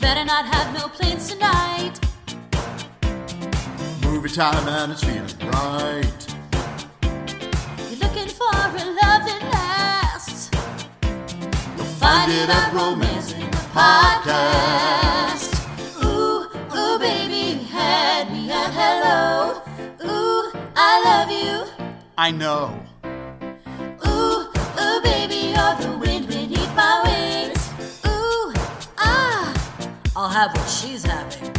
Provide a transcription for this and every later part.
better not have no plans tonight. Movie time and it's feeling right. You're looking for a love that lasts. You'll find it at Romancing the Podcast. Ooh, ooh, baby, you had me at hello. Ooh, I love you. I know. Ooh, ooh, baby, you're the wind beneath my wings. Ooh, ah, I'll have what she's having.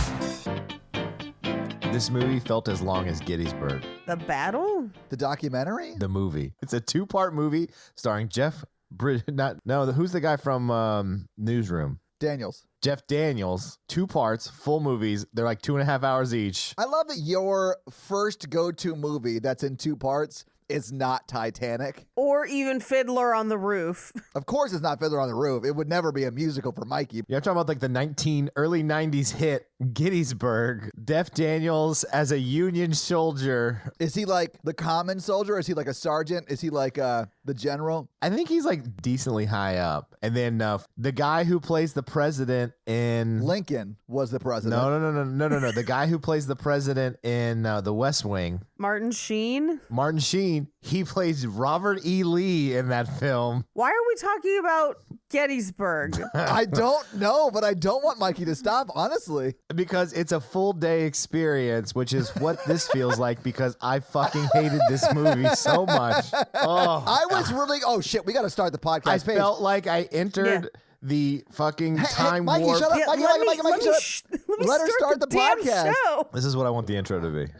This movie felt as long as Gettysburg. The battle? The documentary? The movie. It's a 2-part movie starring who's the guy from Newsroom? Daniels. Jeff Daniels. 2 parts, full movies. They're like 2.5 hours each. I love that your first go-to movie that's in 2 parts is not Titanic. Or even Fiddler on the Roof. Of course it's not Fiddler on the Roof. It would never be a musical for Mikey. Yeah, I'm talking about like the early 90s hit Gettysburg. Jeff Daniels as a Union soldier. Is he like the common soldier? Is he like a sergeant? Is he like the general? I think he's like decently high up. And then the guy who plays the president in... Lincoln was the president. No. The guy who plays the president in The West Wing. Martin Sheen? Martin Sheen. He plays Robert E. Lee in that film. Why are we talking about Gettysburg? I don't know, but I don't want Mikey to stop, honestly. Because it's a full day experience, which is what this feels like because I fucking hated this movie so much. Oh, I was really... Oh, shit. We got to start the podcast I page. felt like I entered the fucking time Mikey, warp. shut up. Yeah, Mikey, shut up. Let her start the damn podcast. show. This is what I want the intro to be.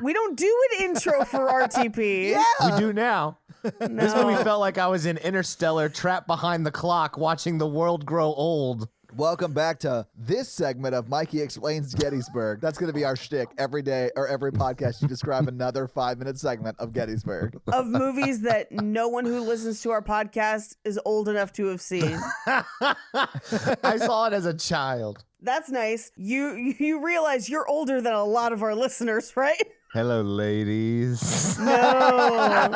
We don't do an intro for RTP. Yeah. We do now. This movie felt like I was in Interstellar, trapped behind the clock, watching the world grow old. Welcome back to this segment of Mikey Explains Gettysburg. That's going to be our shtick every day or every podcast. You describe another 5-minute segment of Gettysburg. Of movies that no one who listens to our podcast is old enough to have seen. I saw it as a child. That's nice. You realize you're older than a lot of our listeners, right? Hello, ladies. No.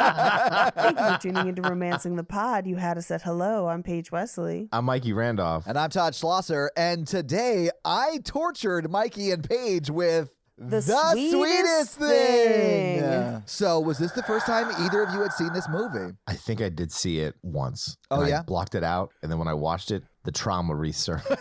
Thank you for tuning into Romancing the Pod. You had us at hello. I'm Paige Wesley. I'm Mikey Randolph. And I'm Todd Schlosser. And today I tortured Mikey and Paige with The Sweetest Sweetest Thing. Thing. So was this the first time either of you had seen this movie? I think I did see it once. Oh, and yeah? I blocked it out, and then when I watched it, the trauma resurfaced.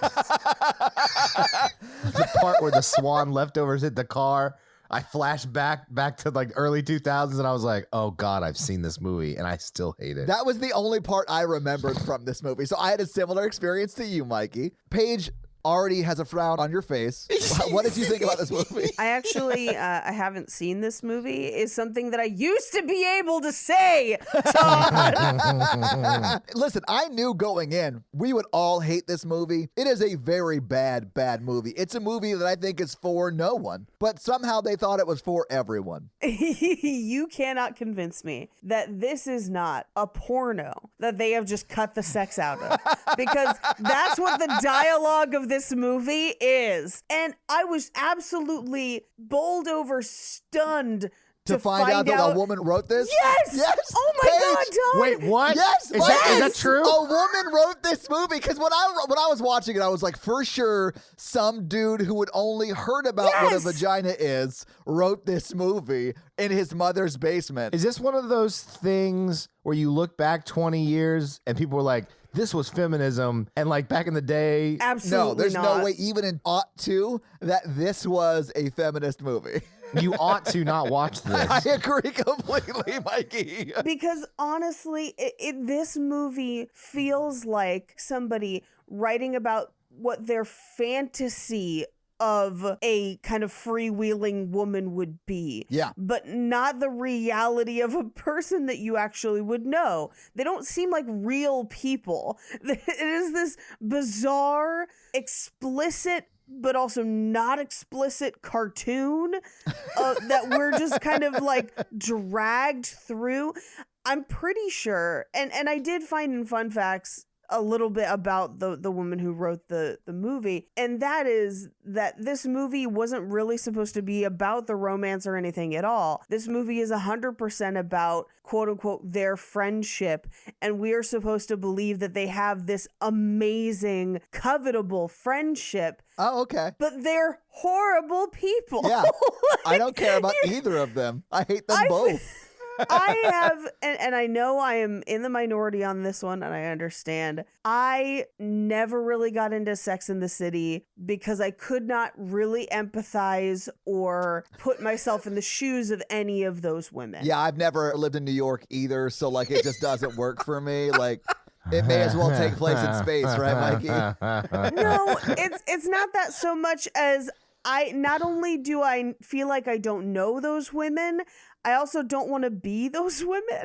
The part where the swan leftovers hit the car, I flashed back to like early 2000s, and I was like, oh God, I've seen this movie, and I still hate it. That was the only part I remembered from this movie. So I had a similar experience to you, Mikey. Paige already has a frown on your face. What did you think about this movie? I actually, I haven't seen this movie. Is something that I used to be able to say, Todd. Listen, I knew going in we would all hate this movie. It is a very bad movie. It's a movie that I think is for no one, but somehow they thought it was for everyone. You cannot convince me that this is not a porno that they have just cut the sex out of, because that's what the dialogue of this movie is. And I was absolutely bowled over, stunned To find out that a woman wrote this? Yes! Yes! Oh my Paige, God, Todd! Wait, what? Yes! Is that true? A woman wrote this movie, because when I was watching it, I was like, for sure, some dude who had only heard about what a vagina is wrote this movie in his mother's basement. Is this one of those things where you look back 20 years and people were like, this was feminism, and like back in the day? Absolutely No, there's not. no way, even in '02, that this was a feminist movie. You ought to not watch this. I agree completely, Mikey. Because honestly, this movie feels like somebody writing about what their fantasy of a kind of freewheeling woman would be. Yeah. But not the reality of a person that you actually would know. They don't seem like real people. It is this bizarre, explicit, but also not explicit cartoon that we're just kind of like dragged through. I'm pretty sure, and I did find in fun facts a little bit about the woman who wrote the movie, and that is that this movie wasn't really supposed to be about the romance or anything at all. This movie is 100% about quote unquote their friendship, and we are supposed to believe that they have this amazing, covetable friendship. Oh, okay. But they're horrible people. Yeah. I don't care about either of them. I hate them both. I have, and I know I am in the minority on this one, and I understand. I never really got into Sex and the City because I could not really empathize or put myself in the shoes of any of those women. Yeah, I've never lived in New York either, so like it just doesn't work for me. Like it may as well take place in space, right, Mikey? No, it's not that so much as not only do I feel like I don't know those women, I also don't want to be those women.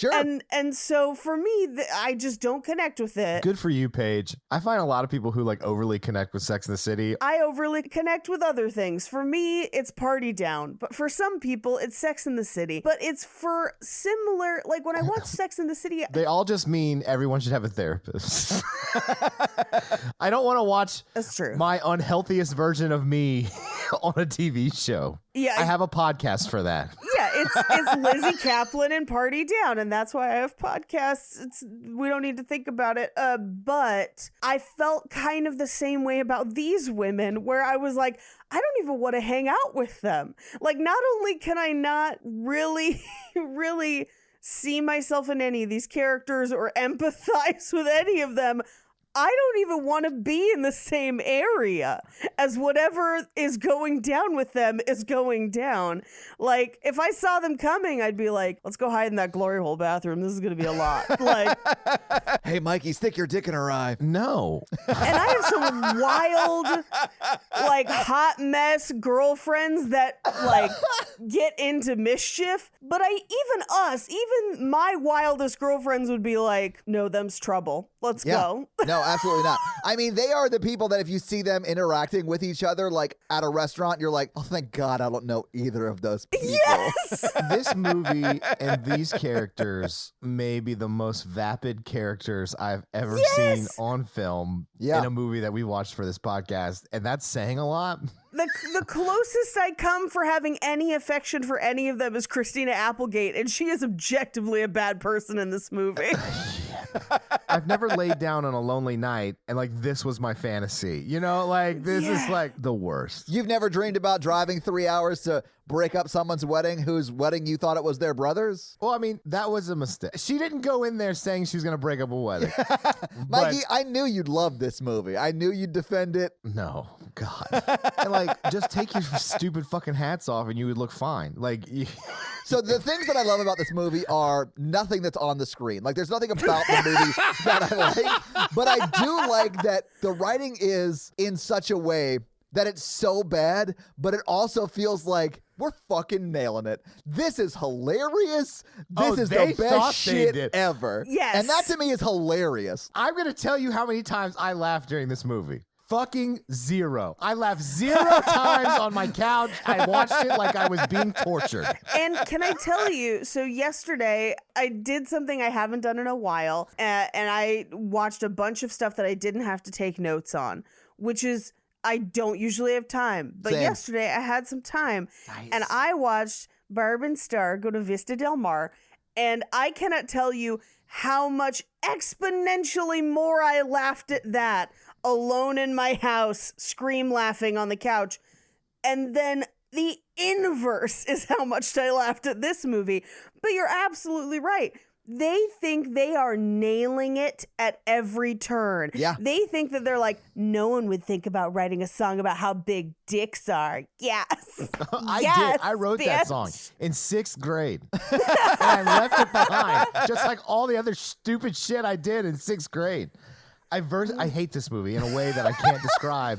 Sure. And so for me, I just don't connect with it. Good for you, Paige. I find a lot of people who like overly connect with Sex and the City. I overly connect with other things. For me, it's Party Down. But for some people, it's Sex and the City. But it's for similar, like when I watch Sex and the City. They all just mean everyone should have a therapist. I don't want to watch That's true. my unhealthiest version of me on a TV show. Yeah, I have a podcast for that. Yeah, it's Lizzie Kaplan and Party Down, and that's why I have podcasts. We don't need to think about it. But I felt kind of the same way about these women, where I was like, I don't even want to hang out with them. Like, not only can I not really, really see myself in any of these characters or empathize with any of them, I don't even want to be in the same area as whatever is going down with them is going down. Like, if I saw them coming, I'd be like, let's go hide in that glory hole bathroom. This is going to be a lot. Like, hey, Mikey, stick your dick in her eye. No. and I have some wild, like, hot mess girlfriends that, like, get into mischief. But even my wildest girlfriends would be like, no, them's trouble. Let's go. No, absolutely not. I mean, they are the people that if you see them interacting with each other, like at a restaurant, you're like, oh, thank God I don't know either of those people. Yes! This movie and these characters may be the most vapid characters I've ever seen on film in a movie that we watched for this podcast. And that's saying a lot. The closest I come for having any affection for any of them is Christina Applegate, and she is objectively a bad person in this movie. I've never laid down on a lonely night and like this was my fantasy. You know, like this is like the worst. You've never dreamed about driving 3 hours to break up someone's wedding whose wedding you thought it was their brother's? Well, I mean, that was a mistake. She didn't go in there saying she was going to break up a wedding. Mikey, I knew you'd love this movie. I knew you'd defend it. No, God. And like, just take your stupid fucking hats off and you would look fine. Like, So the things that I love about this movie are nothing that's on the screen. Like, there's nothing about the movie that I like. But I do like that the writing is in such a way that it's so bad, but it also feels like we're fucking nailing it. This is hilarious. This is the best shit ever. Yes. And that to me is hilarious. I'm going to tell you how many times I laughed during this movie. Fucking zero. I laughed 0 times on my couch. I watched it like I was being tortured. And can I tell you, so yesterday I did something I haven't done in a while, and I watched a bunch of stuff that I didn't have to take notes on, which is, I don't usually have time. But Same. yesterday I had some time, and I watched Barb and Star go to Vista Del Mar, and I cannot tell you how much exponentially more I laughed at that alone in my house, scream laughing on the couch. And then the inverse is how much I laughed at this movie. But you're absolutely right. They think they are nailing it at every turn. Yeah. They think that they're like, no one would think about writing a song about how big dicks are. Yes. I Yes, did. I wrote bitch. that song in 6th grade. And I left it behind, just like all the other stupid shit I did in 6th grade. I hate this movie in a way that I can't describe.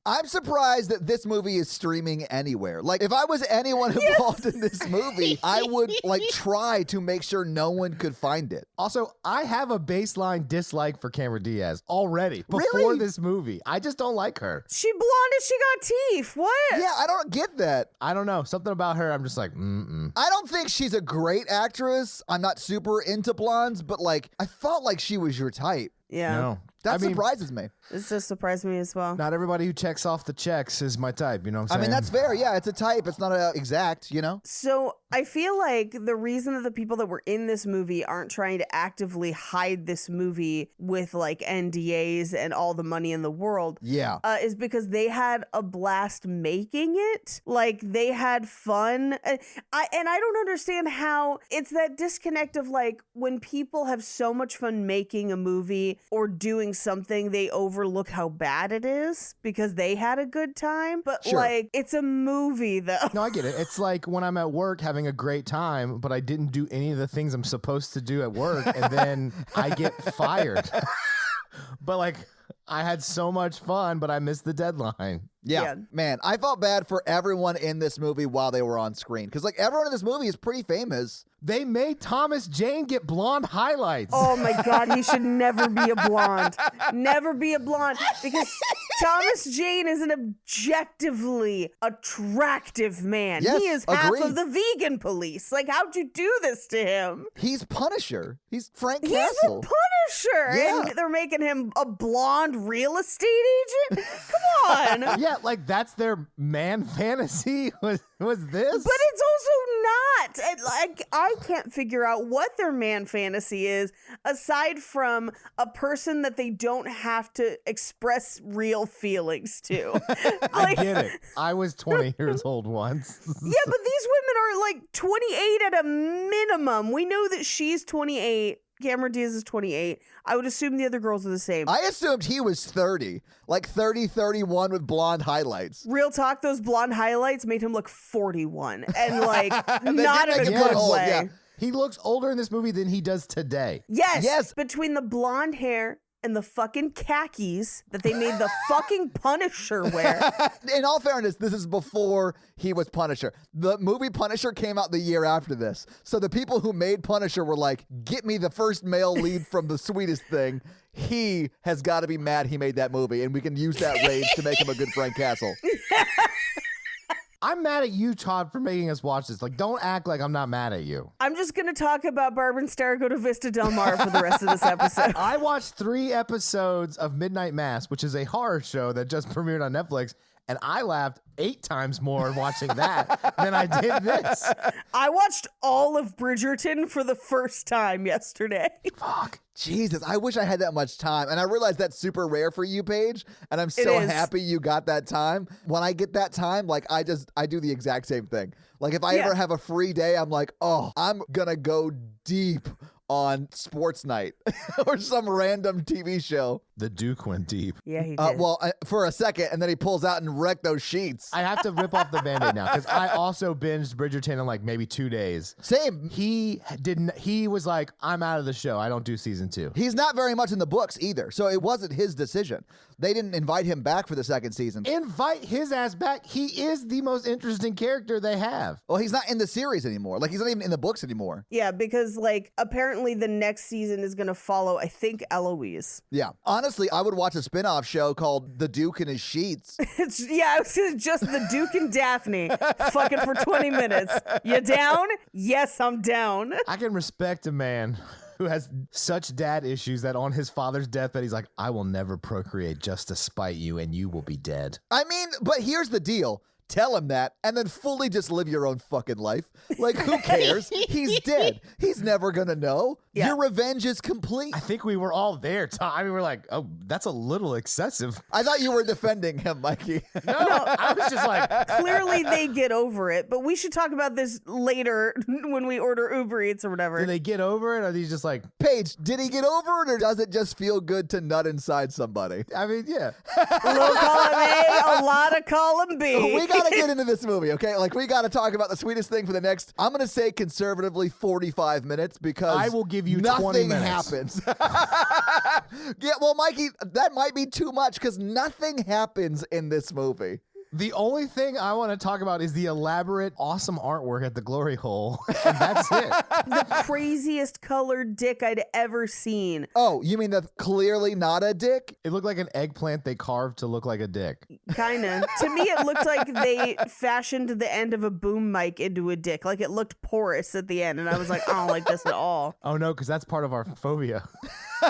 I'm surprised that this movie is streaming anywhere. Like, if I was anyone involved in this movie, I would, like, try to make sure no one could find it. Also, I have a baseline dislike for Cameron Diaz already before this movie. I just don't like her. She blonde and she got teeth. What? Yeah, I don't get that. I don't know. Something about her, I'm just like, I don't think she's a great actress. I'm not super into blondes, but, like, I felt like she was your type. Yeah. No. That surprises me. This just surprised me as well. Not everybody who checks off the checks is my type, you know what I'm saying? I mean, that's fair. Yeah, it's a type. It's not a exact, you know? So I feel like the reason that the people that were in this movie aren't trying to actively hide this movie with like NDAs and all the money in the world is because they had a blast making it. Like, they had fun. I don't understand how it's that disconnect of like when people have so much fun making a movie or doing something, they overlook how bad it is because they had a good time. But like, it's a movie though. No, I get it. It's like when I'm at work having a great time, but I didn't do any of the things I'm supposed to do at work, and then I get fired. But like, I had so much fun, but I missed the deadline. Yeah, man, I felt bad for everyone in this movie while they were on screen. Because, like, everyone in this movie is pretty famous. They made Thomas Jane get blonde highlights. Oh my God, he should never be a blonde. Never be a blonde. Because Thomas Jane is an objectively attracactive man. Yes, he is half agreed. of the vegan police. Like, how'd you do this to him? He's Punisher. He's Frank He's the Castle. Punisher. Yeah. And they're making him a blonde real estate agent? Come on. Yeah, like that's their man fantasy was this? But it's also not. Like, I can't figure out what their man fantasy is aside from a person that they don't have to express real feelings to. I get it. I was 20 years old once. Yeah, but these women are like 28 at a minimum. We know that she's 28. Cameron Diaz is 28. I would assume the other girls are the same. I assumed he was 30. Like 30, 31 with blonde highlights. Real talk, those blonde highlights made him look 41. And like, not in make a him good look old, way. yeah. He looks older in this movie than he does today. Yes. Between the blonde hair and the fucking khakis that they made the fucking Punisher wear. In all fairness, this is before he was Punisher. The movie Punisher came out the year after this. So the people who made Punisher were like, get me the first male lead from The Sweetest Thing. He has got to be mad he made that movie, and we can use that rage to make him a good Frank Castle. I'm mad at you, Todd, for making us watch this. Like, don't act like I'm not mad at you. I'm just going to talk about Barbara and Stara Go to Vista Del Mar for the rest of this episode. I watched 3 episodes of Midnight Mass, which is a horror show that just premiered on Netflix, and I laughed 8 times more watching that than I did this. I watched all of Bridgerton for the first time yesterday. Fuck. Jesus, I wish I had that much time. And I realize that's super rare for you, Paige. And I'm so happy you got that time. When I get that time, like I do the exact same thing. Like if I ever have a free day, I'm like, oh, I'm gonna go deep on Sports Night or some random TV show. The Duke went deep. Yeah, he did. For a second, and then he pulls out and wrecked those sheets. I have to rip off the Band-Aid now because I also binged Bridgerton in like maybe 2 days. Same. He didn't. He was like, I'm out of the show. I don't do season 2. He's not very much in the books either, so it wasn't his decision. They didn't invite him back for the second season. Invite his ass back. He is the most interesting character they have. Well, he's not in the series anymore. Like, he's not even in the books anymore. Yeah, because like apparently the next season is going to follow, I think, Eloise. Yeah. Honestly, I would watch a spin-off show called The Duke and His Sheets. It's just the Duke and Daphne fucking for 20 minutes. You down? Yes, I'm down. I can respect a man who has such dad issues that on his father's deathbed, he's like, I will never procreate just to spite you and you will be dead. I mean, but here's the deal. Tell him that, and then fully just live your own fucking life. Like, who cares? He's dead. He's never gonna know. Yeah. Your revenge is complete. I think we were all there, Tom. I mean, we're like, oh, that's a little excessive. I thought you were defending him, Mikey. No, I was just like, Clearly they get over it, but we should talk about this later when we order Uber Eats or whatever. do they get over it? Or are these just like, Paige, did he get over it, or does it just feel good to nut inside somebody? I mean, yeah. A little column A, a lot of column B. We gotta get into this movie, okay? Like, we gotta talk about The Sweetest Thing for the next, I'm gonna say conservatively 45 minutes, because I will give you nothing 20 minutes. happens. Yeah, well, Mikey, that might be too much because nothing happens in this movie. The only thing I want to talk about is the elaborate, awesome artwork at the glory hole. And that's it. The craziest colored dick I'd ever seen. Oh, you mean the clearly not a dick? It looked like an eggplant they carved to look like a dick. Kinda. To me, it looked like they fashioned the end of a boom mic into a dick. Like it looked porous at the end. And I was like, I don't like this at all. Oh, no, because that's part of our phobia.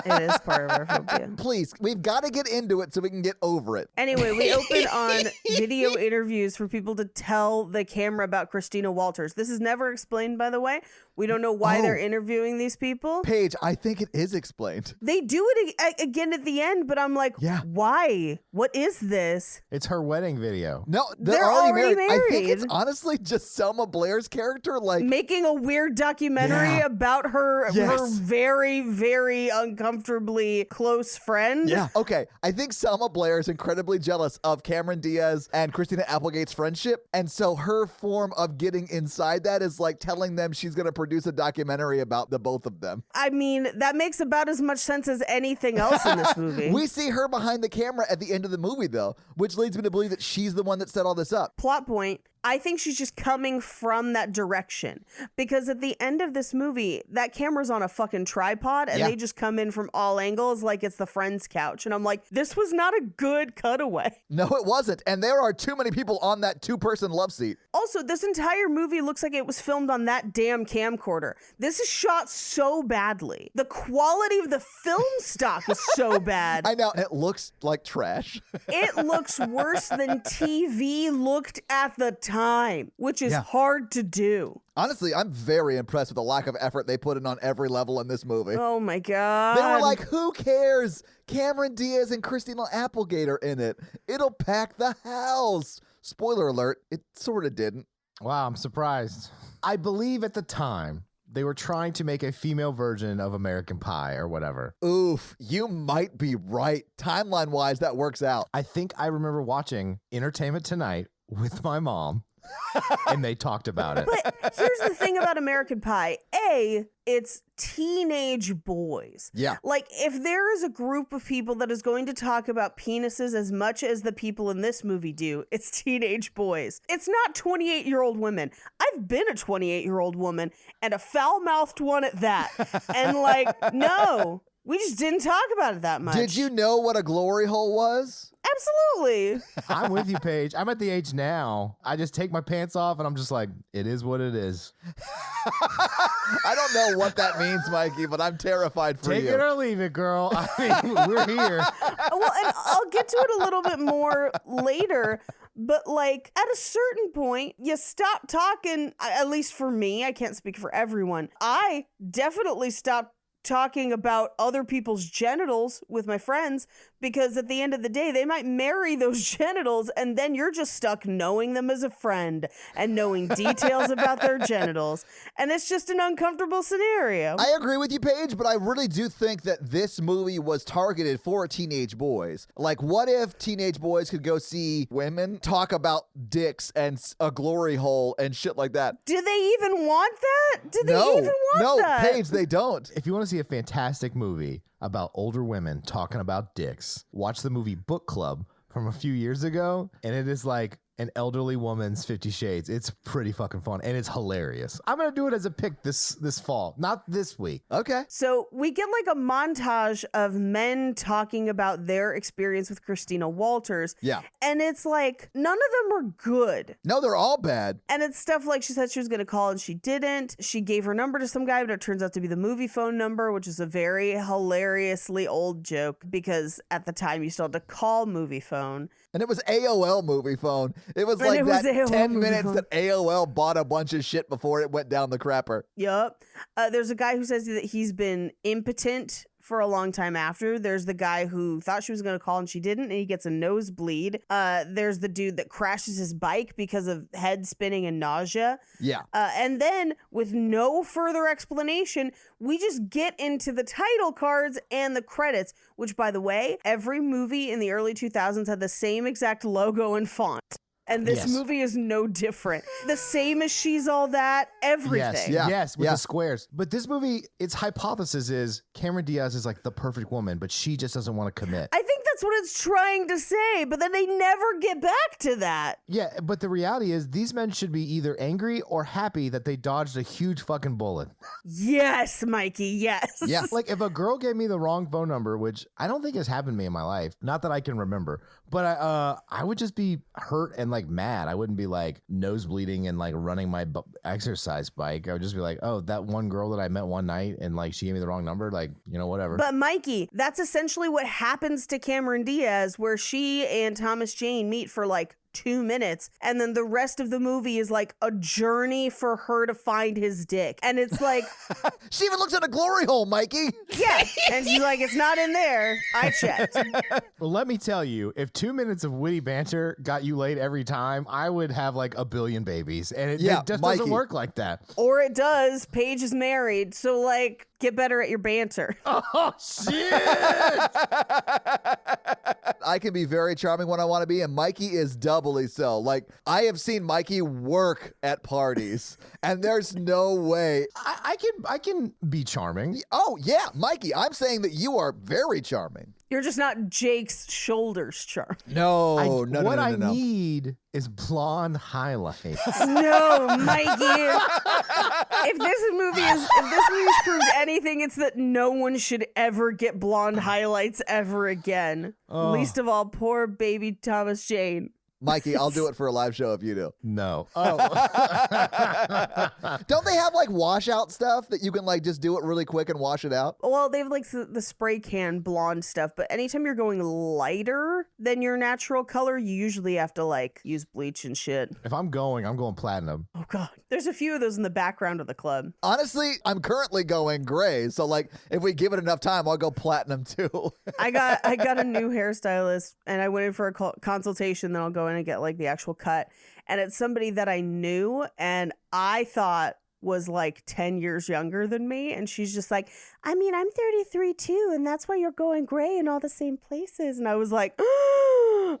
It is part of our phobia. Please, we've got to get into it so we can get over it. Anyway, we open on video interviews for people to tell the camera about Christina Walters. This is never explained, by the way. We don't know why they're interviewing these people. Paige, I think it is explained. They do it again at the end, but I'm like, why? What is this? It's her wedding video. No, They're already married. I think it's honestly just Selma Blair's character, like making a weird documentary about her very, very uncomfortably close friend. Yeah. Okay. I think Selma Blair is incredibly jealous of Cameron Diaz and Christina Applegate's friendship. And so her form of getting inside that is like telling them she's going to produce a documentary about the both of them. I mean, that makes about as much sense as anything else in this movie. We see her behind the camera at the end of the movie, though, which leads me to believe that she's the one that set all this up. Plot point. I think she's just coming from that direction because at the end of this movie, that camera's on a fucking tripod and they just come in from all angles like it's the friend's couch. And I'm like, this was not a good cutaway. No, it wasn't. And there are too many people on that two-person love seat. Also, this entire movie looks like it was filmed on that damn camcorder. This is shot so badly. The quality of the film stock is so bad. I know. It looks like trash. It looks worse than TV looked at the time, which is hard to do. Honestly, I'm very impressed with the lack of effort they put in on every level in this movie. Oh my God. They were like, who cares? Cameron Diaz and Christina Applegate are in it. It'll pack the house. Spoiler alert, it sort of didn't. Wow, I'm surprised. I believe at the time they were trying to make a female version of American Pie or whatever. Oof, you might be right. Timeline-wise, that works out. I think I remember watching Entertainment Tonight with my mom. And they talked about it. But here's the thing about American Pie. A, it's teenage boys. Yeah. Like, if there is a group of people that is going to talk about penises as much as the people in this movie do, it's teenage boys. It's not 28-year-old women. I've been a 28-year-old woman, and a foul-mouthed one at that. And, like, no, we just didn't talk about it that much. Did you know what a glory hole was? Absolutely. I'm with you, Paige. I'm at the age now. I just take my pants off and I'm just like, it is what it is. I don't know what that means, Mikey, but I'm terrified for you. Take it or leave it, girl. I mean, we're here. Well, and I'll get to it a little bit more later. But like at a certain point, you stop talking, at least for me, I can't speak for everyone. I definitely stopped talking about other people's genitals with my friends because at the end of the day, they might marry those genitals and then you're just stuck knowing them as a friend and knowing details about their genitals. And it's just an uncomfortable scenario. I agree with you, Paige, but I really do think that this movie was targeted for teenage boys. Like, what if teenage boys could go see women talk about dicks and a glory hole and shit like that? Do they even want that? Do they even want that? No, Paige, they don't. If you want to see a fantastic movie about older women talking about dicks, watch the movie Book Club from a few years ago, and it is like an elderly woman's 50 Shades. It's pretty fucking fun, and it's hilarious. I'm gonna do it as a pick this fall, not this week. Okay. So we get like a montage of men talking about their experience with Christina Walters. Yeah. And it's like, none of them are good. No, they're all bad. And it's stuff like she said she was going to call and she didn't. She gave her number to some guy, but it turns out to be the movie phone number, which is a very hilariously old joke because at the time you still had to call movie phone. And it was AOL movie phone. It was And like it was that AOL 10 movie minutes phone. that AOL bought a bunch of shit before it went down the crapper. Yup. There's a guy who says that he's been impotent for a long time after. There's the guy who thought she was going to call and she didn't, and he gets a nosebleed. There's the dude that crashes his bike because of head spinning and nausea. Yeah. And then, with no further explanation, we just get into the title cards and the credits, which, by the way, every movie in the early 2000s had the same exact logo and font. And this Yes. movie is no different. The same as She's All That, everything. Yes, with Yeah. the squares. But this movie, its hypothesis is Cameron Diaz is like the perfect woman, but she just doesn't want to commit. I think that's what it's trying to say, but then they never get back to that. Yeah, but the reality is these men should be either angry or happy that they dodged a huge fucking bullet. Yes, Mikey, yes. Yeah. Like if a girl gave me the wrong phone number, which I don't think has happened to me in my life, not that I can remember, but I would just be hurt and like mad. I wouldn't be like nose bleeding and like running my exercise bike. I would just be like, oh, that one girl that I met one night and like she gave me the wrong number, like, you know, whatever. But Mikey, that's essentially what happens to Cameron Diaz, where she and Thomas Jane meet for like 2 minutes, and then the rest of the movie is like a journey for her to find his dick. And it's like, She even looks at a glory hole, Mikey. yeah. And she's like, it's not in there. I checked. Well, let me tell you, if 2 minutes of witty banter got you laid every time, I would have like a billion babies. And it just doesn't Mikey. work like that. Or it does. Paige is married. So, like, get better at your banter. Oh, shit! I can be very charming when I want to be, and Mikey is doubly so. Like, I have seen Mikey work at parties, and there's no way. I can be charming. Oh, yeah, Mikey, I'm saying that you are very charming. You're just not Jake's shoulders charm. No, What I need is blonde highlights. No, Mikey. If this movie's proved anything, it's that no one should ever get blonde highlights ever again. Oh. Least of all, poor baby Thomas Jane. Mikey, I'll do it for a live show if you do. No. Don't they have like washout stuff that you can like just do it really quick and wash it out? Well, they have like the spray can blonde stuff, but anytime you're going lighter than your natural color, you usually have to like use bleach and shit. If I'm going platinum. Oh god. There's a few of those in the background of the club. Honestly, I'm currently going gray. So like if we give it enough time, I'll go platinum too. I got a new hairstylist, and I went in for a consultation. Then I'll go in and get like the actual cut, and it's somebody that I knew and I thought was like 10 years younger than me, and she's just like, I mean, I'm 33 too, and that's why you're going gray in all the same places. And I was like,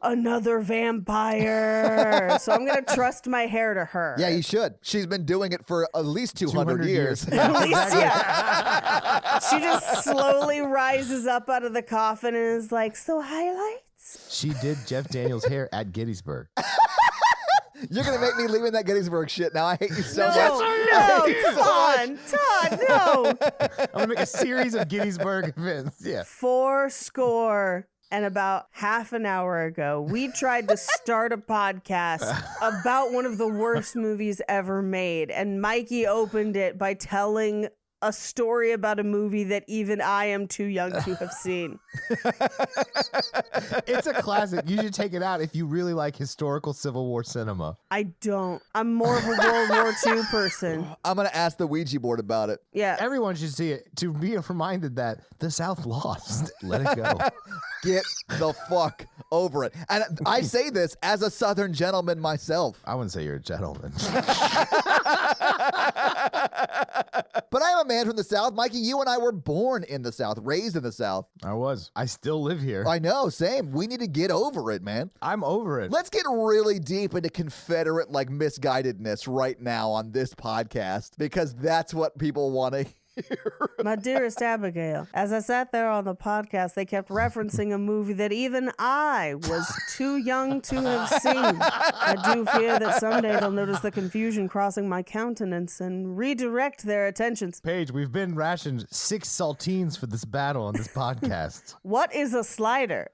another vampire. So I'm gonna trust my hair to her. Yeah, you should. She's been doing it for at least 200 years. At least, yeah. She just slowly rises up out of the coffin and is like, so highlights? She did Jeff Daniels' hair at Gettysburg. You're going to make me leave in that Gettysburg shit now. I hate you so much. No, come on, Todd, no. I'm going to make a series of Gettysburg events. Yeah. 80. And about half an hour ago, we tried to start a podcast about one of the worst movies ever made. And Mikey opened it by telling a story about a movie that even I am too young to have seen. It's a classic. You should take it out if you really like historical Civil War cinema. I don't. I'm more of a World War II person. I'm going to ask the Ouija board about it. Yeah. Everyone should see it to be reminded that the South lost. Let it go. Get the fuck over it. And I say this as a Southern gentleman myself. I wouldn't say you're a gentleman. But I am a man from the South. Mikey, you and I were born in the South, raised in the South. I was. I still live here. I know, same. We need to get over it, man. I'm over it. Let's get really deep into Confederate like misguidedness right now on this podcast because that's what people want to hear. My dearest Abigail, as I sat there on the podcast, they kept referencing a movie that even I was too young to have seen. I do fear that someday they'll notice the confusion crossing my countenance and redirect their attentions. Paige, we've been rationed 6 saltines for this battle on this podcast. What is a slider?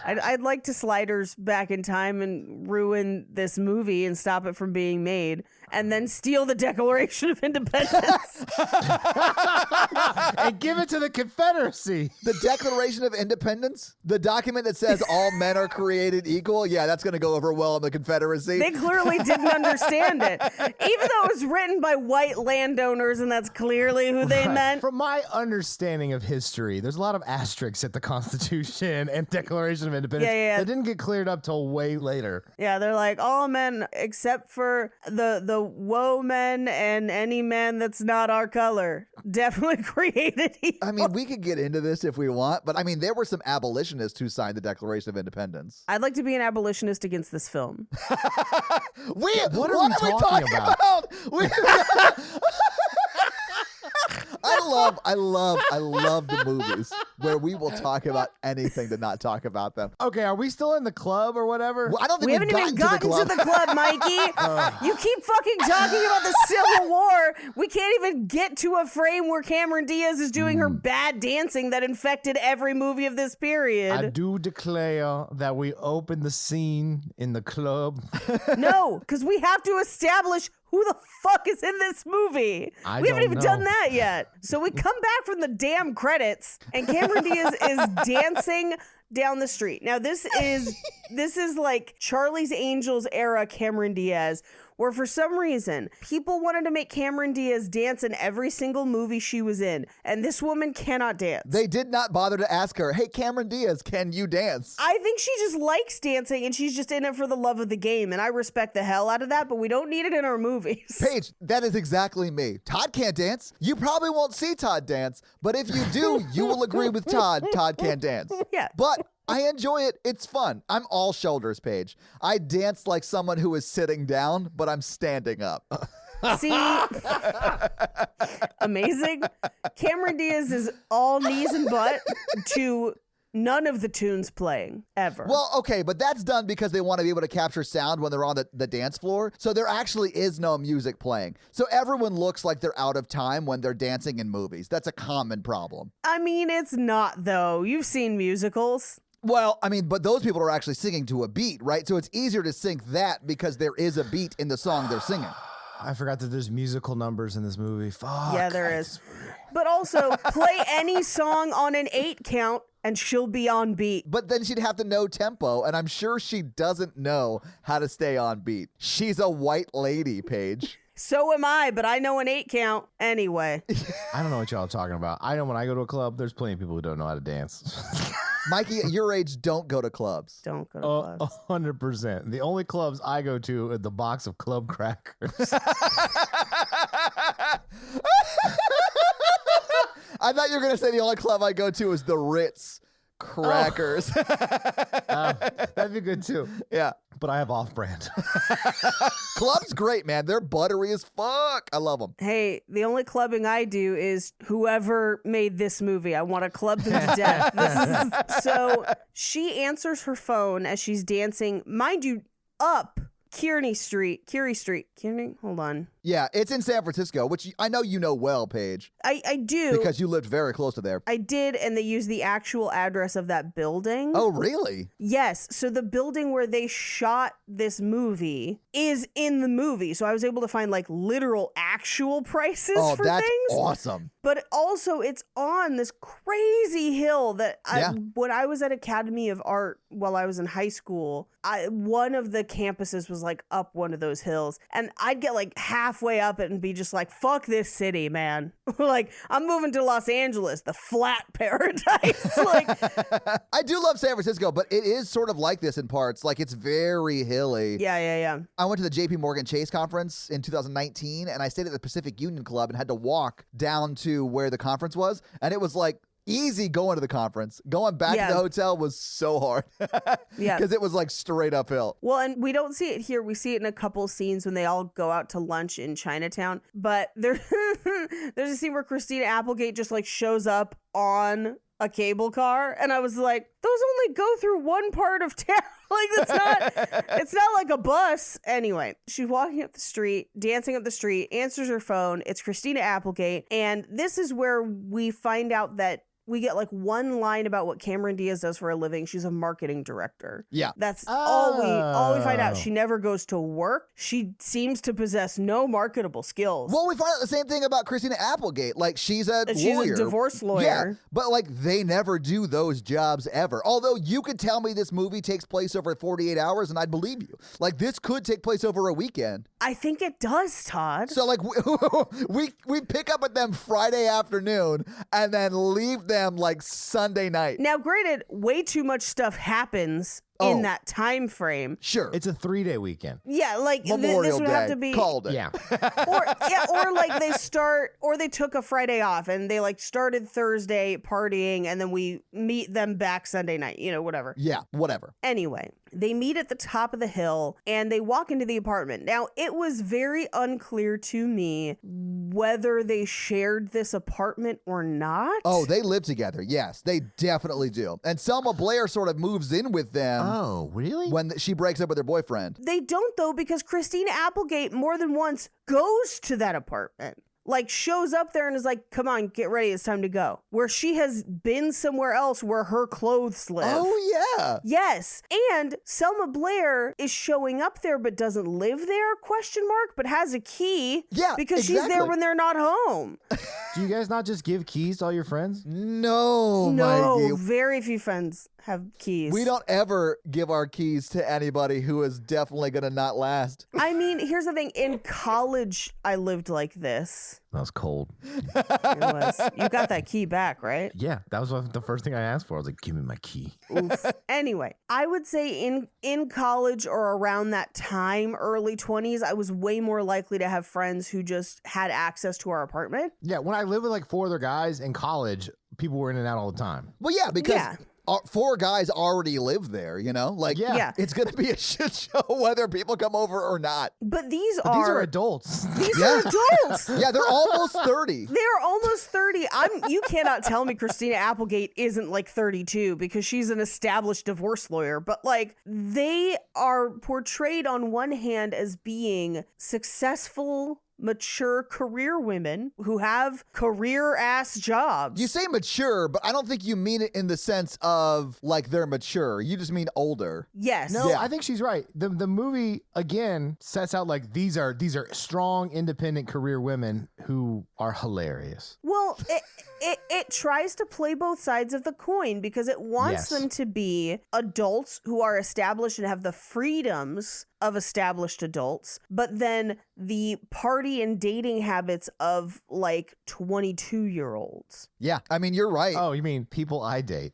I'd like to sliders back in time and ruin this movie and stop it from being made, and then steal the Declaration of Independence. And give it to the Confederacy. The Declaration of Independence, the document that says all men are created equal. Yeah, that's going to go over well in the Confederacy. They clearly didn't understand it, even though it was written by white landowners, and that's clearly who they meant. From my understanding of history, there's a lot of asterisks at the Constitution and Declaration of Independence that didn't get cleared up till way later. Yeah, they're like, all men except for the woe men and any man that's not our color. definitely created evil. I mean, we could get into this if we want, but I mean, there were some abolitionists who signed the Declaration of Independence. I'd like to be an abolitionist against this film. What are we talking about? I love the movies where we will talk about anything to not talk about them. Okay, are we still in the club or whatever? Well, I don't think We we've haven't even gotten gotten to the club, Mikey. You keep fucking talking about the Civil War. We can't even get to a frame where Cameron Diaz is doing her bad dancing that infected every movie of this period. I do declare that we open the scene in the club. No, because we have to establish who the fuck is in this movie. I We haven't don't even know. done that yet. So we come back from the damn credits, and Cameron Diaz is dancing down the street. Now this is like Charlie's Angels era Cameron Diaz, where for some reason people wanted to make Cameron Diaz dance in every single movie she was in, and this woman cannot dance. They did not bother to ask her, hey, Cameron Diaz, can you dance? I think she just likes dancing, and she's just in it for the love of the game, and I respect the hell out of that, but we don't need it in our movies. Paige, that is exactly me. Todd can't dance. You probably won't see Todd dance, but if you do, you will agree with Todd. Todd can't dance. Yeah. But I enjoy it. It's fun. I'm all shoulders, Paige. I dance like someone who is sitting down, but I'm standing up. See? Amazing. Cameron Diaz is all knees and butt to none of the tunes playing ever. Well, okay, but that's done because they want to be able to capture sound when they're on the dance floor. So there actually is no music playing. So everyone looks like they're out of time when they're dancing in movies. That's a common problem. I mean, it's not, though. You've seen musicals. Well, I mean, but those people are actually singing to a beat, right? So it's easier to sync that because there is a beat in the song they're singing. I forgot that there's musical numbers in this movie. Fuck. Yeah, there is. But also, play any song on an 8 count and she'll be on beat. But then she'd have to know tempo, and I'm sure she doesn't know how to stay on beat. She's a white lady, Paige. So am I, but I know an 8 count anyway. I don't know what y'all are talking about. I know when I go to a club, there's plenty of people who don't know how to dance. Mikey, at your age, don't go to clubs. Don't go to clubs. 100%. The only clubs I go to are the box of club crackers. I thought you were going to say the only club I go to is the Ritz Crackers. That'd be good too. Yeah. But I have off-brand. Club's great, man. They're buttery as fuck. I love them. Hey, the only clubbing I do is whoever made this movie. I want to club them to death. So she answers her phone as she's dancing, mind you, up Kearny Street. Hold on. Yeah, it's in San Francisco, which I know you know well, Paige, I do. because you lived very close to there. I did, and they used the actual address of that building. Oh, really? Yes. So the building where they shot this movie is in the movie. So I was able to find like literal actual prices Oh, for that's things. awesome. But also it's on this crazy hill that Yeah. when I was at Academy of Art while I was in high school, one of the campuses was like up one of those hills, and I'd get like halfway up it and be just like, fuck this city, man. Like, I'm moving to Los Angeles, the flat paradise. Like, I do love San Francisco, but it is sort of like this in parts. Like, it's very hilly. yeah. I went to the JP Morgan Chase conference in 2019, and I stayed at the Pacific Union Club and had to walk down to where the conference was. And it was like easy going to the conference. Going back to the hotel was so hard. Yeah. Because it was like straight uphill. Well, and we don't see it here. We see it in a couple scenes when they all go out to lunch in Chinatown. But there's a scene where Christina Applegate just like shows up on a cable car, and I was like, those only go through one part of town. Like, it's not like a bus. Anyway, she's walking up the street, dancing up the street, answers her phone. It's Christina Applegate. And this is where we find out that we get like one line about what Cameron Diaz does for a living. She's a marketing director. Yeah. That's all we find out. She never goes to work. She seems to possess no marketable skills. Well, we find out the same thing about Christina Applegate. Like, she's a lawyer. She's a divorce lawyer. Yeah, but like they never do those jobs ever. Although you could tell me this movie takes place over 48 hours and I'd believe you. Like, this could take place over a weekend. I think it does, Todd. So like we pick up at them Friday afternoon and then leave them them like Sunday night. Now, granted, way too much stuff happens Oh. in that time frame. Sure. It's a 3-day weekend. Yeah, like Memorial this would Day. have to be Called it. Yeah. or like they took a Friday off and they like started Thursday partying and then we meet them back Sunday night, whatever. Yeah, whatever. Anyway, they meet at the top of the hill and they walk into the apartment. Now, it was very unclear to me whether they shared this apartment or not. Oh, they live together. Yes, they definitely do. And Selma Blair sort of moves in with them Oh, really? when she breaks up with her boyfriend. They don't, though, because Christina Applegate more than once goes to that apartment. Like, shows up there and is like, come on, get ready, it's time to go. Where she has been somewhere else where her clothes live. Oh, yeah. Yes. And Selma Blair is showing up there but doesn't live there, but has a key. Yeah, Because she's there exactly. when they're not home. Do you guys not just give keys to all your friends? No, No, Mikey. very few friends have keys. We don't ever give our keys to anybody who is definitely going to not last. I mean, here's the thing. In college, I lived like this. That was cold. It was. You got that key back, right? Yeah, that was the first thing I asked for. I was like, give me my key. Oof. Anyway, I would say in college or around that time, early 20s, I was way more likely to have friends who just had access to our apartment. Yeah, when I lived with like 4 other guys in college, people were in and out all the time. Well, yeah, because Yeah. 4 guys already live there, Like, Yeah. Yeah. it's going to be a shit show whether people come over or not. But these But these are are adults. these are adults. Yeah, they're almost 30. They're almost 30. You cannot tell me Christina Applegate isn't like 32 because she's an established divorce lawyer. But like they are portrayed on one hand as being successful, mature career women who have career ass jobs. You say mature, but I don't think you mean it in the sense of like they're mature. You just mean older. Yes. No, Yeah. I think she's right. The movie again sets out like these are strong, independent career women who are hilarious. Well, it tries to play both sides of the coin because it wants Yes. them to be adults who are established and have the freedoms of established adults, but then the party and dating habits of like 22-year-olds. Yeah, I mean, you're right. Oh, you mean people I date?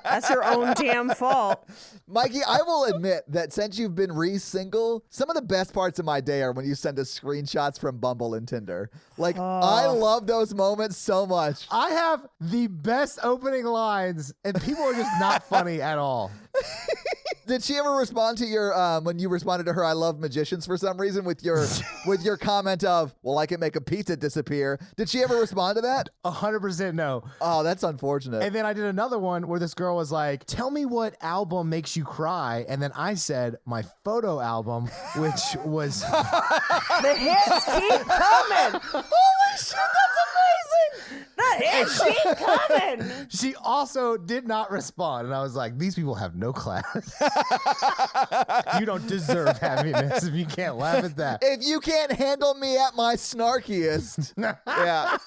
That's your own damn fault. Mikey, I will admit that since you've been re-single, some of the best parts of my day are when you send us screenshots from Bumble and Tinder. Like, I love those moments so much. I have the best opening lines, and people are just not funny at all. Did she ever respond to your when you responded to her "I love magicians" for some reason with your comment of "Well, I can make a pizza disappear"? Did she ever respond to that? 100% no. Oh, that's unfortunate. And then I did another one where this girl was like, tell me what album makes you cry. And then I said my photo album, which was The hits keep coming. Holy shit, that's amazing. The hits keep coming. she also did not respond. And I was like, these people have no class. You don't deserve happiness if you can't laugh at that. If you can't handle me at my snarkiest, yeah.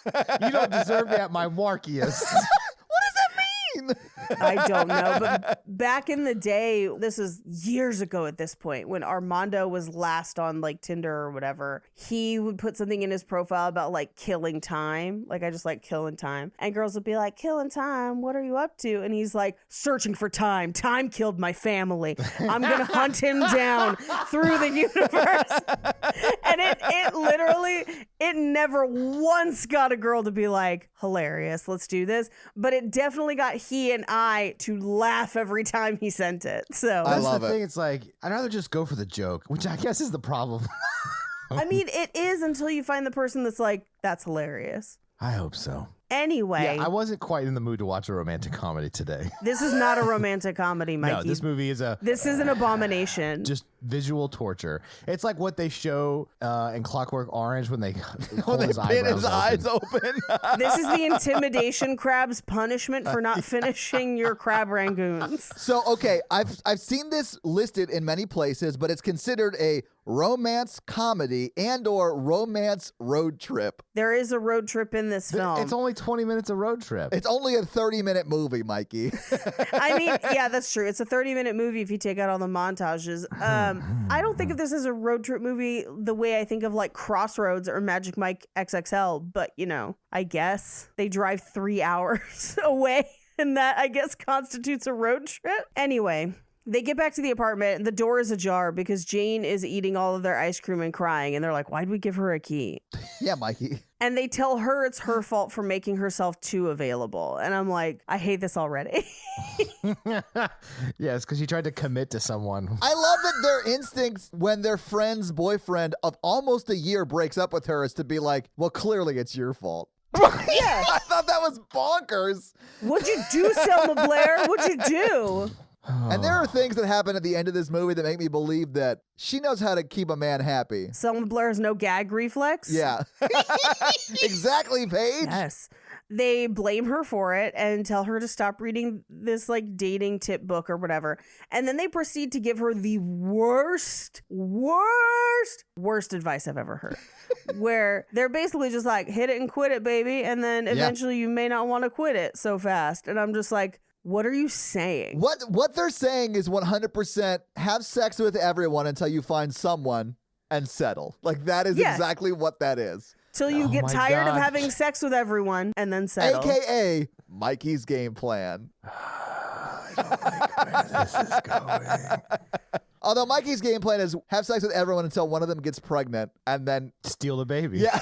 You don't deserve me at my markiest. What does that mean? I don't know, but back in the day, this is years ago at this point, when Armando was last on like Tinder or whatever, he would put something in his profile about like killing time. Like, I just like killing time. And girls would be like, killing time, what are you up to? And he's like, searching for time. Time killed my family. I'm going to hunt him down through the universe. And it literally, it never once got a girl to be like, hilarious, let's do this. But it definitely got he and I to laugh every time he sent it. So I That's love the it. thing. It's like, I'd rather just go for the joke, which I guess is the problem. I mean, it is until you find the person that's like, that's hilarious. I hope so. Anyway, Yeah, I wasn't quite in the mood to watch a romantic comedy today. this is not a romantic comedy, Mikey. No, this movie is This is an abomination. just visual torture. It's like what they show in Clockwork Orange when they hold his Pin his eyes open. open. This is the intimidation crab's punishment for not finishing your crab rangoons. So, okay, I've seen this listed in many places, but it's considered a romance comedy and or romance road trip. There is a road trip in this film. It's only 20 minutes a road trip. It's only a 30-minute movie, Mikey. I mean, yeah, that's true. It's a 30-minute movie if you take out all the montages. I don't think of this as a road trip movie the way I think of like Crossroads or Magic Mike XXL, but I guess they drive 3 hours away, and that I guess constitutes a road trip. Anyway, they get back to the apartment and the door is ajar because Jane is eating all of their ice cream and crying, and they're like, why'd we give her a key? Yeah, Mikey. And they tell her it's her fault for making herself too available. And I'm like, I hate this already. Yes, because she tried to commit to someone. I love that their instincts when their friend's boyfriend of almost a year breaks up with her is to be like, well, clearly it's your fault. Yeah. I thought that was bonkers. What'd you do, Selma Blair? What'd you do? And there are things that happen at the end of this movie that make me believe that she knows how to keep a man happy. Selma Blair has no gag reflex? Yeah. Exactly, Paige. Yes. They blame her for it and tell her to stop reading this like dating tip book or whatever. And then they proceed to give her the worst advice I've ever heard. Where they're basically just like, hit it and quit it, baby. And then eventually you may not want to quit it so fast. And I'm just like, what are you saying? What they're saying is 100% have sex with everyone until you find someone and settle. Like that is exactly what that is. Till you get tired of having sex with everyone and then settle. AKA Mikey's game plan. I don't like where this is going. Although Mikey's game plan is have sex with everyone until one of them gets pregnant and then Steal the baby. yeah,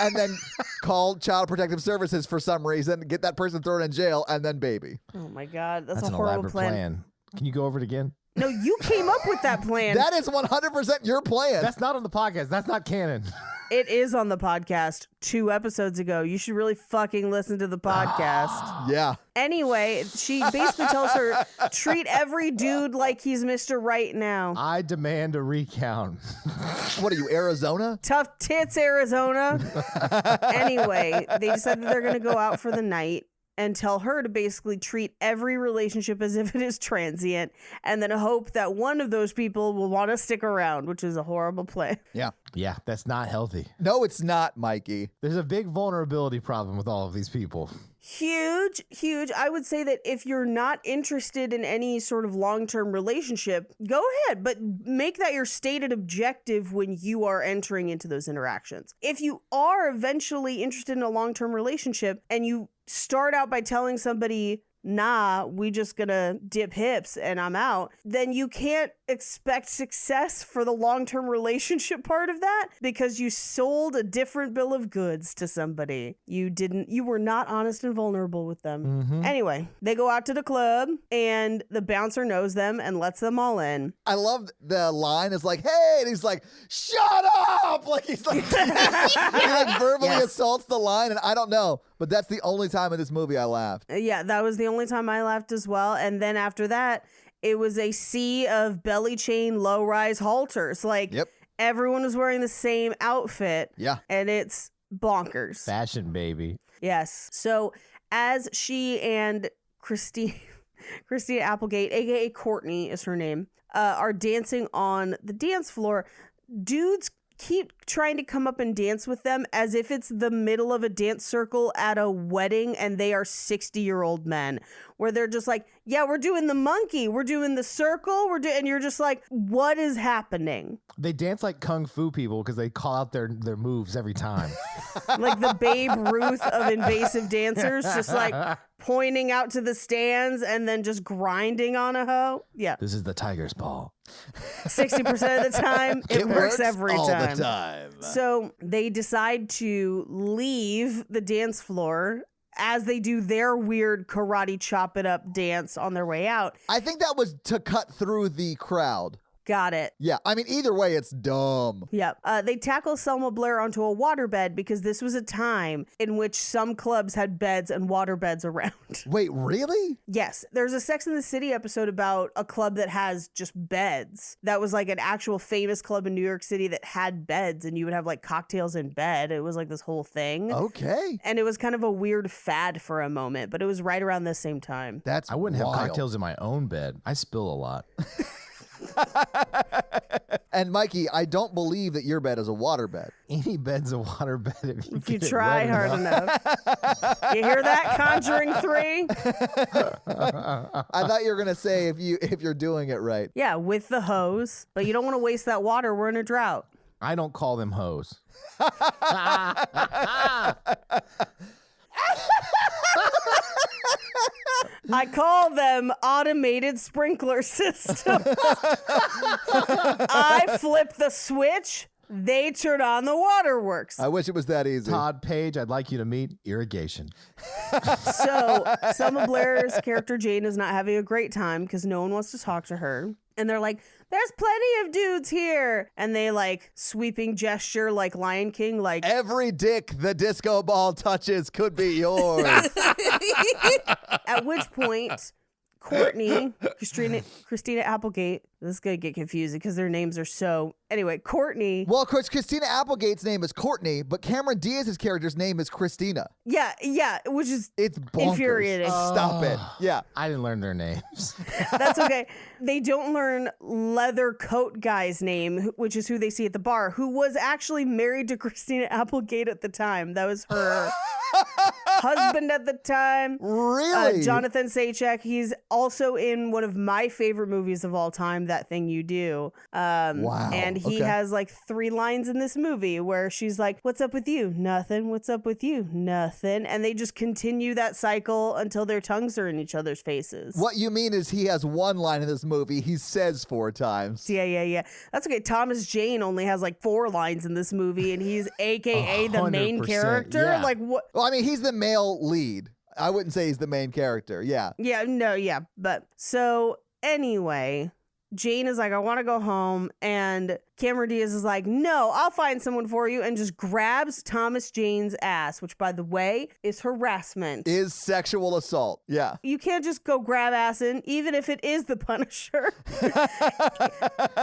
and then call Child Protective Services for some reason, get that person thrown in jail, and then baby. Oh my God, that's a an horrible elaborate plan. Can you go over it again? No, you came up with that plan. That is 100% your plan. That's not on the podcast. That's not canon. It is on the podcast 2 episodes ago. You should really fucking listen to the podcast. Yeah. Anyway, she basically tells her, treat every dude like he's Mr. Right now. I demand a recount. What are you, Arizona? Tough tits, Arizona. Anyway, they decide that they're going to go out for the night and tell her to basically treat every relationship as if it is transient and then hope that one of those people will want to stick around, which is a horrible plan. Yeah. Yeah, that's not healthy. No, it's not, Mikey. There's a big vulnerability problem with all of these people. Huge. I would say that if you're not interested in any sort of long-term relationship, go ahead, but make that your stated objective when you are entering into those interactions. If you are eventually interested in a long-term relationship and you start out by telling somebody, nah, we just gonna dip hips and I'm out, then you can't expect success for the long-term relationship part of that because you sold a different bill of goods to somebody. You were not honest and vulnerable with them. Mm-hmm. Anyway, they go out to the club and the bouncer knows them and lets them all in. I love the line is like, hey, and he's like, shut up! Like he's like, he like verbally assaults the line, and I don't know, but that's the only time in this movie I laughed. Yeah, that was the only time I laughed as well. And then after that, it was a sea of belly chain low-rise halters. Like everyone was wearing the same outfit. Yeah. And it's bonkers. Fashion, baby. Yes. So as she and Christina Applegate, aka Courtney is her name, are dancing on the dance floor, dudes keep trying to come up and dance with them as if it's the middle of a dance circle at a wedding and they are 60-year-old men, where they're just like, yeah, we're doing the monkey, we're doing the circle, and you're just like, what is happening? They dance like kung fu people because they call out their moves every time. Like the Babe Ruth of invasive dancers, just like pointing out to the stands and then just grinding on a hoe. Yeah. This is the tiger's paw. 60% of the time, it works every all time. the time. So they decide to leave the dance floor as they do their weird karate chop it up dance on their way out. I think that was to cut through the crowd. Got it. Yeah, I mean, either way, it's dumb. Yep. They tackle Selma Blair onto a waterbed because this was a time in which some clubs had beds and waterbeds around. Wait, really? Yes. There's a Sex and the City episode about a club that has just beds. That was like an actual famous club in New York City that had beds, and you would have like cocktails in bed. It was like this whole thing. Okay. And it was kind of a weird fad for a moment, but it was right around the same time. That's I wouldn't wild. have cocktails in my own bed. I spill a lot. And Mikey, I don't believe that your bed is a water bed. Any bed's a water bed if If get you it try wet hard enough. You hear that, Conjuring 3? I thought you were gonna say if you're doing it right. Yeah, with the hose. But you don't want to waste that water. We're in a drought. I don't call them hoes. I call them automated sprinkler systems. I flip the switch, they turn on the waterworks. I wish it was that easy. Todd Page, I'd like you to meet irrigation. So Selma Blair's character Jane is not having a great time because no one wants to talk to her. And they're like, there's plenty of dudes here. And they like sweeping gesture like Lion King, like Every dick the disco ball touches could be yours. at which point Courtney, Christina Applegate, this is going to get confusing because their names are so... Anyway, Courtney... Well, of course, Christina Applegate's name is Courtney, but Cameron Diaz's character's name is Christina. Yeah, which is It's bonkers. infuriating. Stop it. Yeah. I didn't learn their names. That's okay. They don't learn Leather Coat Guy's name, which is who they see at the bar, who was actually married to Christina Applegate at the time. That was her husband at the time. Really? Jonathan Sachek. He's also in one of my favorite movies of all time, That Thing You Do. Wow. And he has like 3 lines in this movie where she's like, what's up with you? Nothing. What's up with you? Nothing. And they just continue that cycle until their tongues are in each other's faces. What you mean is he has one line in this movie he says 4 times. Yeah. That's okay. Thomas Jane only has like 4 lines in this movie, and he's AKA the main 100%, character. yeah. Like what? Well, I mean, he's the male lead. I wouldn't say he's the main character. Yeah. Yeah. But so anyway, Jane is like, I want to go home. And Cameron Diaz is like, no, I'll find someone for you, and just grabs Thomas Jane's ass, which, by the way, is harassment. Is sexual assault. Yeah. You can't just go grab assing, even if it is the Punisher.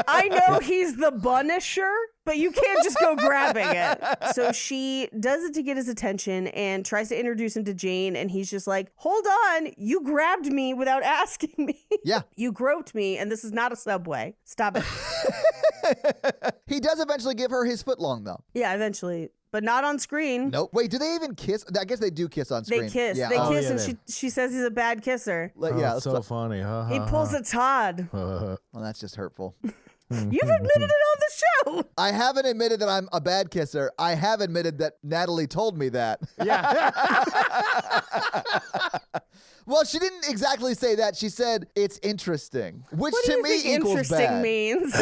I know he's the Punisher, but you can't just go grabbing it. So she does it to get his attention and tries to introduce him to Jane, and he's just like, hold on, you grabbed me without asking me. Yeah. You groped me, and this is not a Subway. Stop it. He does eventually give her his foot long, though. Yeah, eventually. But not on screen. Nope. Wait, do they even kiss? I guess they do kiss on screen. They kiss. Yeah. They Oh, kiss, yeah, and they- she says he's a bad kisser. Yeah. Oh, so funny. He pulls a Todd. Well, that's just hurtful. You've admitted it on the show. I haven't admitted that I'm a bad kisser. I have admitted that Natalie told me that. Yeah. Well, she didn't exactly say that. She said it's interesting, which What do to you me think equals interesting bad. means?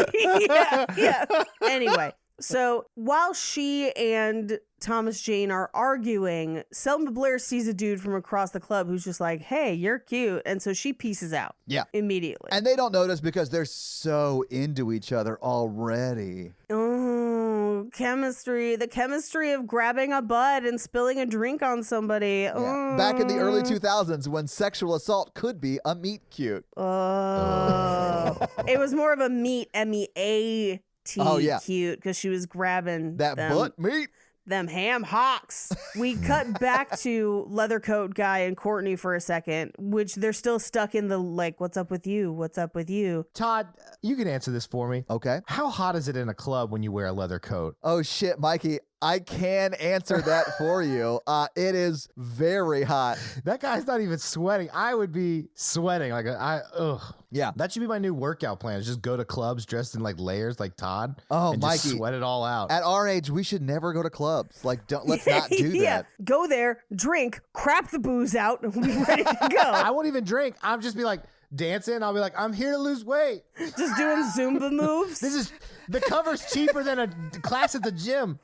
yeah. Anyway, so while she and Thomas Jane are arguing, Selma Blair sees a dude from across the club who's just like, hey, you're cute. And so she pieces out. Yeah. Immediately. And they don't notice because they're so into each other already. Oh, chemistry. The chemistry of grabbing a butt and spilling a drink on somebody. Yeah. Back in the early 2000s when sexual assault could be a meet cute. It was more of a meat, M-E-A-T, Oh, yeah. cute, because she was grabbing That them. butt meat. Them ham hocks. We cut back to Leathercoat Guy and Courtney for a second, which they're still stuck in the like, what's up with you? What's up with you? Todd, you can answer this for me. Okay. How hot is it in a club when you wear a leather coat? Oh, shit, Mikey. I can answer that for you. It is very hot. That guy's not even sweating. I would be sweating. Ugh. Yeah. That should be my new workout plan. Is just go to clubs dressed in like layers like Todd. Oh, and Mikey. just sweat it all out. At our age, we should never go to clubs. Like, let's not do Yeah. that. Go there, drink, crap the booze out, and we'll be ready to go. I won't even drink. I'll just be like dancing. I'll be like, I'm here to lose weight. Just doing Zumba moves. The cover's cheaper than a class at the gym.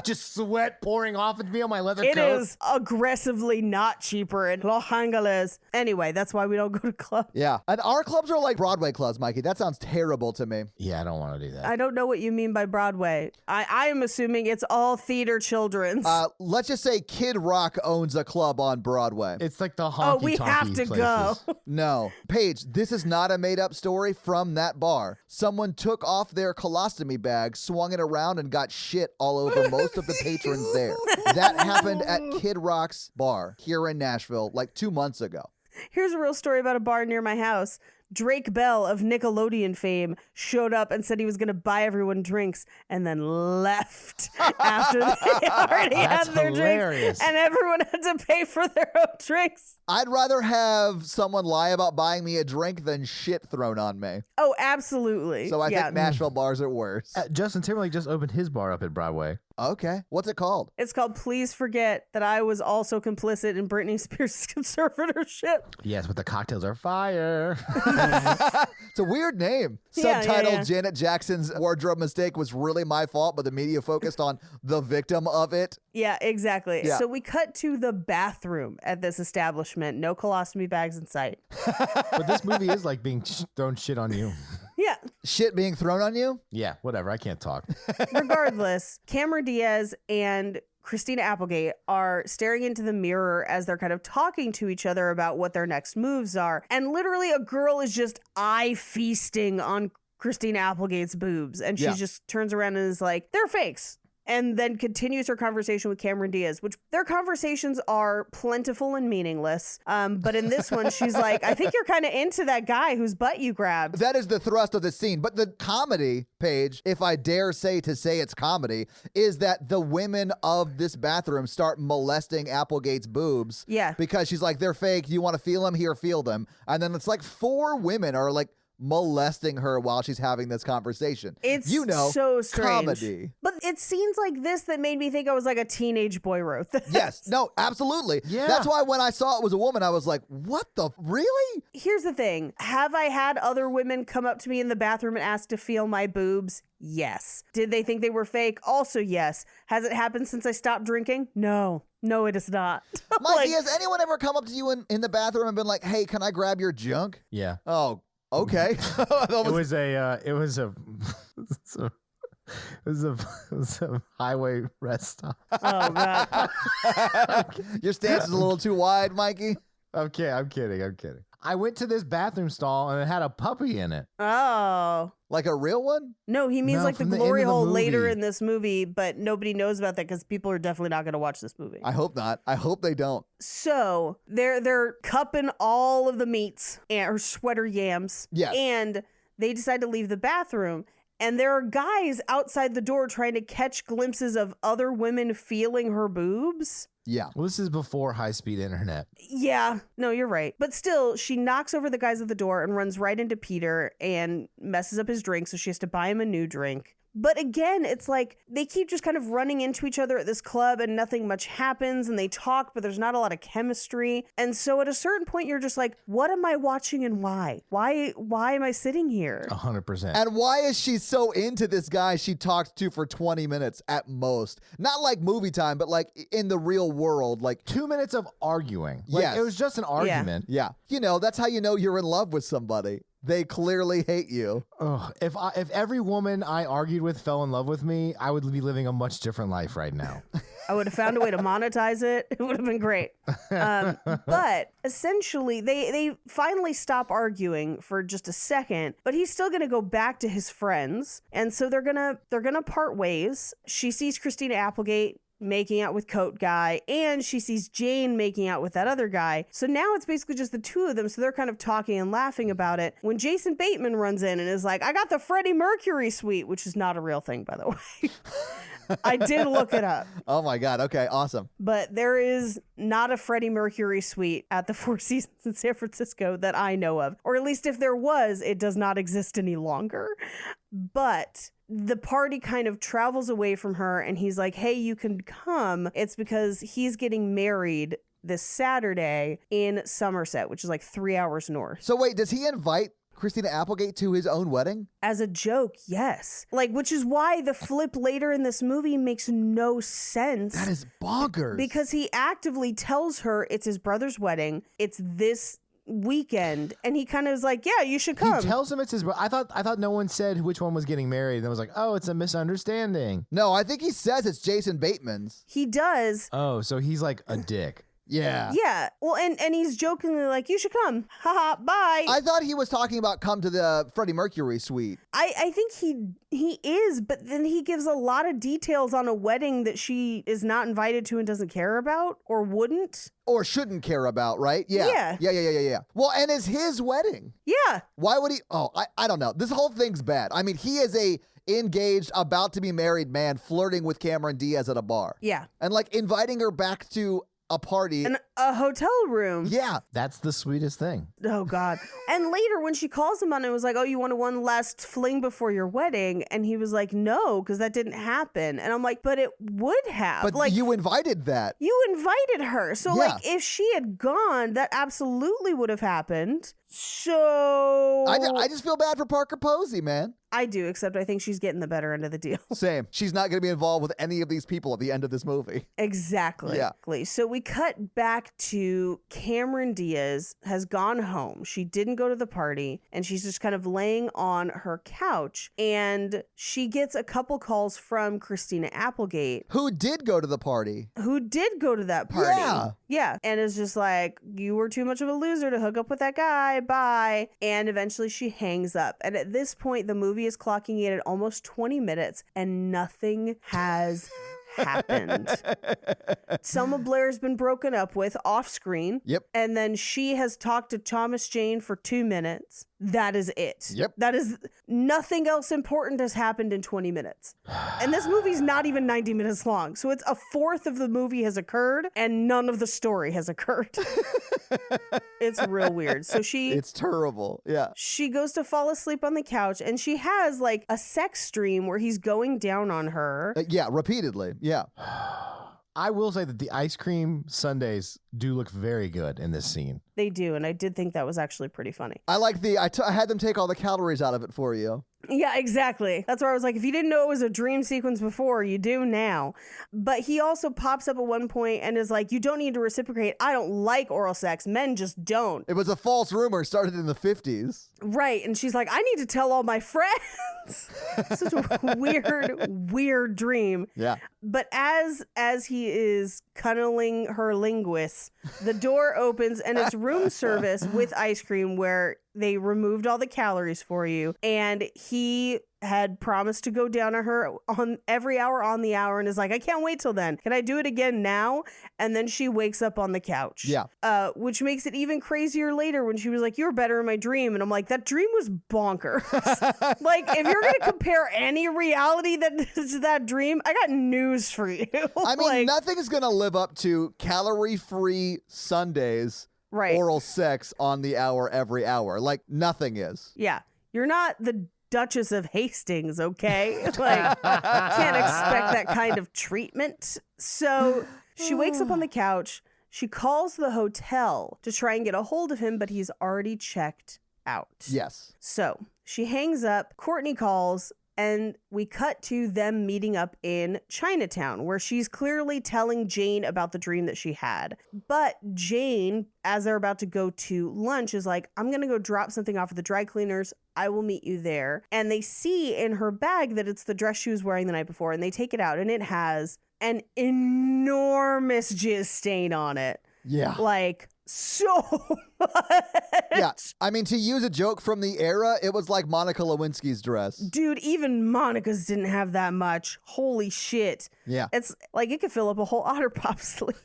Just sweat pouring off of me on my leather It coat. is aggressively not cheaper in Los Angeles. Anyway, that's why we don't go to clubs. Yeah. And our clubs are like Broadway clubs, Mikey. That sounds terrible to me. Yeah, I don't want to do that. I don't know what you mean by Broadway. I am assuming it's all theater children's. Let's just say Kid Rock owns a club on Broadway. It's like the honky we have to go. No. Paige, this is not a made-up story from that bar. Someone took off their colostomy bag, swung it around, and got shit all over most of the patrons there. That happened at Kid Rock's bar here in Nashville like 2 months ago. Here's a real story about a bar near my house. Drake Bell of Nickelodeon fame showed up and said he was going to buy everyone drinks and then left after they already That's had their hilarious. drinks and everyone had to pay for their own drinks. I'd rather have someone lie about buying me a drink than shit thrown on me. Oh, absolutely. So I think Nashville bars are worse. Justin Timberlake just opened his bar up at Broadway. Okay. What's it called? It's called Please Forget That I Was Also Complicit in Britney Spears' Conservatorship. Yes, but the cocktails are fire. It's a weird name. Yeah, Subtitled yeah. Janet Jackson's wardrobe mistake was really my fault, but the media focused on the victim of it. Yeah, exactly. Yeah. So we cut to the bathroom at this establishment. No colostomy bags in sight. But this movie is like being thrown shit on you. Yeah. Shit being thrown on you? Yeah, whatever. I can't talk. Regardless, Cameron Diaz and Christina Applegate are staring into the mirror as they're kind of talking to each other about what their next moves are. And literally a girl is just eye feasting on Christina Applegate's boobs. And she just turns around and is like, they're fakes. And then continues her conversation with Cameron Diaz, which their conversations are plentiful and meaningless. But in this one, she's like, I think you're kind of into that guy whose butt you grabbed. That is the thrust of the scene. But the comedy page, if I dare say it's comedy, is that the women of this bathroom start molesting Applegate's boobs. Yeah. Because she's like, they're fake. You want to feel them? Here, feel them. And then it's like 4 women are like molesting her while she's having this conversation. It's so strange. Comedy. But it's scenes like this that made me think I was like a teenage boy wrote this. Yes. No, absolutely. Yeah. That's why when I saw it was a woman, I was like, what the? Really? Here's the thing. Have I had other women come up to me in the bathroom and ask to feel my boobs? Yes. Did they think they were fake? Also, yes. Has it happened since I stopped drinking? No. No, it is not. Mikey, has anyone ever come up to you in the bathroom and been like, hey, can I grab your junk? Yeah. Oh, okay. It was a highway rest stop. Oh, God. Your stance is a little too wide, Mikey. Okay, I'm kidding. I went to this bathroom stall and it had a puppy in it. Oh. Like a real one? No, he means No, like the from the glory end of the hole later movie. in this movie, but nobody knows about that because people are definitely not going to watch this movie. I hope not. I hope they don't. So they're cupping all of the meats or sweater yams. Yes. And they decide to leave the bathroom. And there are guys outside the door trying to catch glimpses of other women feeling her boobs. Yeah. Well, this is before high-speed internet. Yeah, no, you're right. But still, she knocks over the guys at the door and runs right into Peter and messes up his drink, so she has to buy him a new drink. But again, it's like they keep just kind of running into each other at this club and nothing much happens and they talk, but there's not a lot of chemistry. And so at a certain point, you're just like, what am I watching and why? Why am I sitting here? 100%. And why is she so into this guy she talked to for 20 minutes at most? Not like movie time, but like in the real world. Like 2 minutes of arguing. Like, Yes. It was just an argument. yeah. You know, that's how you know you're in love with somebody. They clearly hate you. Ugh, if every woman I argued with fell in love with me, I would be living a much different life right now. I would have found a way to monetize it. It would have been great. But essentially, they finally stop arguing for just a second, but he's still going to go back to his friends. And so they're going to part ways. She sees Christina Applegate making out with Coat Guy, and she sees Jane making out with that other guy. So now it's basically just the two of them, so they're kind of talking and laughing about it. When Jason Bateman runs in and is like, I got the Freddie Mercury suite, which is not a real thing, by the way. I did look it up. Oh my God. Okay. Awesome. But there is not a Freddie Mercury suite at the Four Seasons in San Francisco that I know of. Or at least if there was, it does not exist any longer. But the party kind of travels away from her and he's like, hey, you can come. It's because he's getting married this Saturday in Somerset, which is like 3 hours north. So wait, does he invite Christina Applegate to his own wedding? As a joke, yes. Like, which is why the flip later in this movie makes no sense. That is bonkers. Because he actively tells her it's his brother's wedding. It's this weekend. And he kind of is like, yeah, you should come. He tells him it's his brother. I thought no one said which one was getting married. And I was like, oh, it's a misunderstanding. No, I think he says it's Jason Bateman's. He does. Oh, so he's like a dick. Yeah. Yeah. Well, and he's jokingly like, you should come. Haha, bye. I thought he was talking about come to the Freddie Mercury suite. I think he is, but then he gives a lot of details on a wedding that she is not invited to and doesn't care about or wouldn't. Or shouldn't care about, right? Yeah. Yeah. Well, and it's his wedding. Yeah. Why would he? Oh, I don't know. This whole thing's bad. I mean, he is a engaged, about to be married man flirting with Cameron Diaz at a bar. Yeah. And like inviting her back to a party. And a hotel room. Yeah. That's the sweetest thing. Oh, God. And later when she calls him on it, was like, oh, you wanted one last fling before your wedding? And he was like, no, because that didn't happen. And I'm like, but it would have. But like, you invited that. you invited her. So, Yeah. like, if she had gone, that absolutely would have happened. So... I just feel bad for Parker Posey, man. I do, except I think she's getting the better end of the deal. Same. She's not going to be involved with any of these people at the end of this movie. Exactly. Yeah. So we cut back to Cameron Diaz has gone home. She didn't go to the party and she's just kind of laying on her couch and she gets a couple calls from Christina Applegate, Who did go to the party? who did go to that party. Yeah. Yeah. And is just like, you were too much of a loser to hook up with that guy. Bye. And eventually she hangs up. And at this point, the movie is clocking in at almost 20 minutes and nothing has happened. Selma Blair's been broken up with off screen. Yep. And then she has talked to Thomas Jane for 2 minutes. That is it. Yep. That is nothing else important has happened in 20 minutes. And this movie's not even 90 minutes long. So it's a fourth of the movie has occurred and none of the story has occurred. It's real weird. So It's terrible. Yeah. she goes to fall asleep on the couch and she has like a sex dream where he's going down on her. Yeah, repeatedly. Yeah. I will say that the ice cream sundaes do look very good in this scene. They do. And I did think that was actually pretty funny. I like I had them take all the calories out of it for you. Yeah, exactly. That's where I was like, if you didn't know it was a dream sequence before, you do now. But he also pops up at one point and is like, you don't need to reciprocate. I don't like oral sex. Men just don't. It was a false rumor started in the 50s. Right. And she's like, I need to tell all my friends. Such a weird dream. Yeah. But as he is cuddling her linguist, the door opens and it's room service with ice cream where they removed all the calories for you. And he had promised to go down on her on every hour on the hour and is like, I can't wait till then. Can I do it again now? And then she wakes up on the couch. Yeah. Which makes it even crazier later when she was like, you were better in my dream. And I'm like, that dream was bonkers. Like, if you're going to compare any reality to that dream, I got news for you. I mean, like, nothing's going to live up to calorie-free Sundays, right. oral sex on the hour every hour. Like, nothing is. Yeah. You're not the Duchess of Hastings, okay? Like, can't expect that kind of treatment. So she wakes up on the couch. She calls the hotel to try and get a hold of him, but he's already checked out. Yes. So she hangs up. Courtney calls. And we cut to them meeting up in Chinatown, where she's clearly telling Jane about the dream that she had. But Jane, as they're about to go to lunch, is like, I'm going to go drop something off at the dry cleaners. I will meet you there. And they see in her bag that it's the dress she was wearing the night before. And they take it out and it has an enormous jizz stain on it. Yeah. Like, so much. Yeah. I mean, to use a joke from the era, it was like Monica Lewinsky's dress. Dude, even Monica's didn't have that much. Holy shit. Yeah. It's like it could fill up a whole Otter Pop sleeve.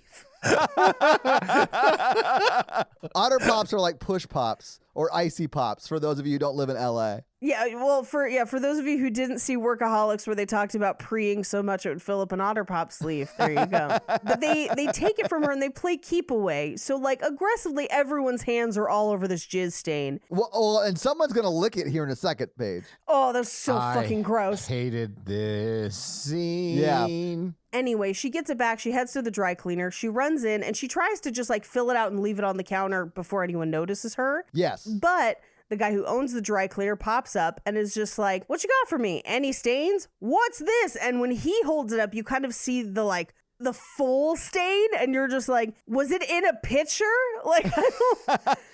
Otter Pops are like push pops or icy pops for those of you who don't live in LA. Yeah, well, for those of you who didn't see Workaholics where they talked about preeing so much it would fill up an Otter Pop sleeve, there you go. But they take it from her and they play keep away. So like aggressively, everyone's hands are all over this jizz stain. Well, and someone's going to lick it here in a second, Paige. Oh, that's so fucking gross. Hated this scene. Yeah. Anyway, she gets it back. She heads to the dry cleaner. She runs in and she tries to just like fill it out and leave it on the counter before anyone notices her. Yes. But the guy who owns the dry cleaner pops up and is just like, what you got for me? Any stains? What's this? And when he holds it up, you kind of see the full stain and you're just like, was it in a pitcher? Like,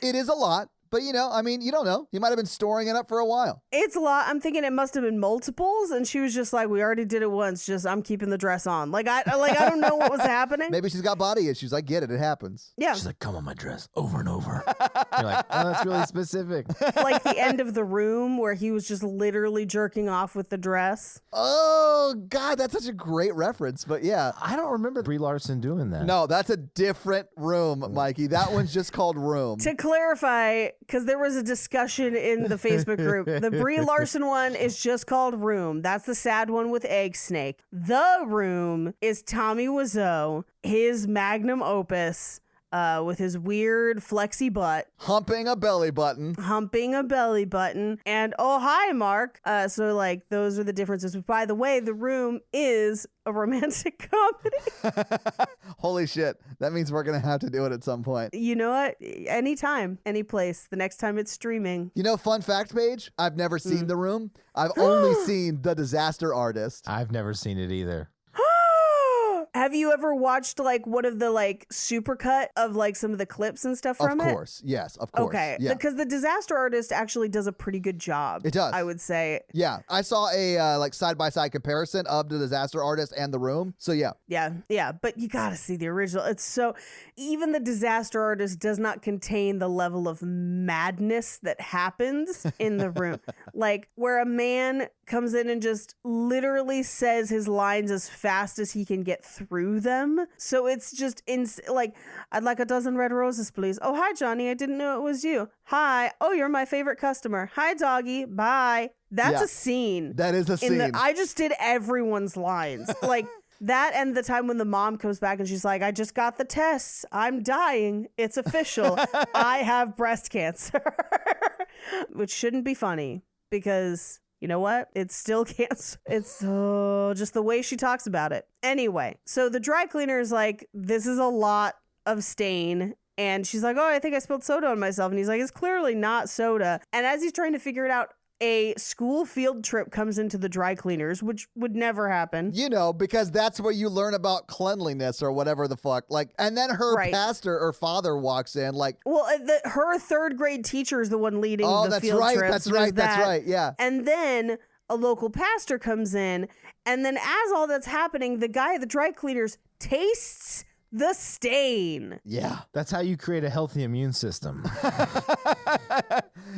It is a lot. But, you know, I mean, you don't know. He might have been storing it up for a while. It's a lot. I'm thinking it must have been multiples, and she was just like, "We already did it once. Just I'm keeping the dress on." I don't know what was happening. Maybe she's got body issues. I get it. It happens. Yeah, She's like, come on my dress over and over. You're like, oh, that's really specific. like the end of The Room where he was just literally jerking off with the dress. Oh, God, that's such a great reference. But yeah. I don't remember Brie Larson doing that. No, that's a different Room, Mikey. That one's just called Room. To clarify, because there was a discussion in the Facebook group, the Brie Larson one is just called Room. That's the sad one with Egg Snake. The Room is Tommy Wiseau, his magnum opus, with his weird flexy butt. Humping a belly button. And oh, hi, Mark. So like those are the differences. By the way, The Room is a romantic comedy. Holy shit. That means we're going to have to do it at some point. You know what? Anytime, any place. The next time it's streaming. You know, fun fact, Paige, I've never seen The Room. I've only seen The Disaster Artist. I've never seen it either. Have you ever watched like one of the like supercut of like some of the clips and stuff from it? Of course. Yes, of course. Okay. Yeah. Because The Disaster Artist actually does a pretty good job. It does. I would say. Yeah. I saw a like side-by-side comparison of The Disaster Artist and The Room. So yeah. Yeah. But you got to see the original. It's so, even The Disaster Artist does not contain the level of madness that happens in The Room. Like where a man comes in and just literally says his lines as fast as he can get through them. So it's just like, I'd like a dozen red roses, please. Oh, hi, Johnny. I didn't know it was you. Hi. Oh, you're my favorite customer. Hi, doggy. Bye. That's a scene. That is a scene. I just did everyone's lines. Like that and the time when the mom comes back and she's like, I just got the tests. I'm dying. It's official. I have breast cancer. Which shouldn't be funny because... You know what? It's still cancer. It's just the way she talks about it. Anyway, so the dry cleaner is like, this is a lot of stain. And she's like, oh, I think I spilled soda on myself. And he's like, it's clearly not soda. And as he's trying to figure it out, a school field trip comes into the dry cleaners, which would never happen. You know, because that's where you learn about cleanliness or whatever the fuck. Like, and then her pastor or father walks in like... Well, her third grade teacher is the one leading the field trip. That's right, yeah. And then a local pastor comes in, and then as all that's happening, the guy at the dry cleaners tastes the stain. Yeah. That's how you create a healthy immune system.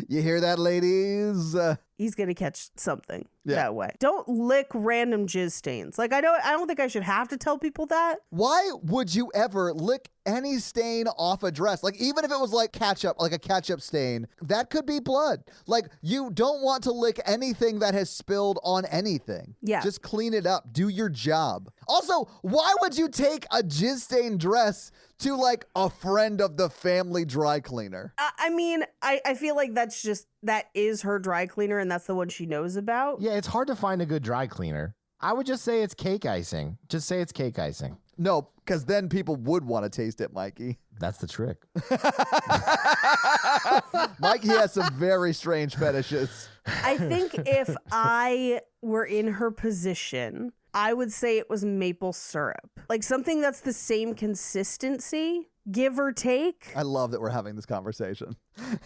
You hear that, ladies? He's going to catch something that way. Don't lick random jizz stains. Like, I don't think I should have to tell people that. Why would you ever lick any stain off a dress? Like, even if it was like ketchup, like a ketchup stain, that could be blood. Like, you don't want to lick anything that has spilled on anything. Yeah. Just clean it up. Do your job. Also, why would you take a jizz stained dress to like a friend of the family dry cleaner? I mean, I feel like that is her dry cleaner and that's the one she knows about. Yeah, it's hard to find a good dry cleaner. I would just say it's cake icing. Just say it's cake icing. No, because then people would want to taste it, Mikey. That's the trick. Mikey has some very strange fetishes. I think if I were in her position, I would say it was maple syrup. Like something that's the same consistency, give or take. I love that we're having this conversation.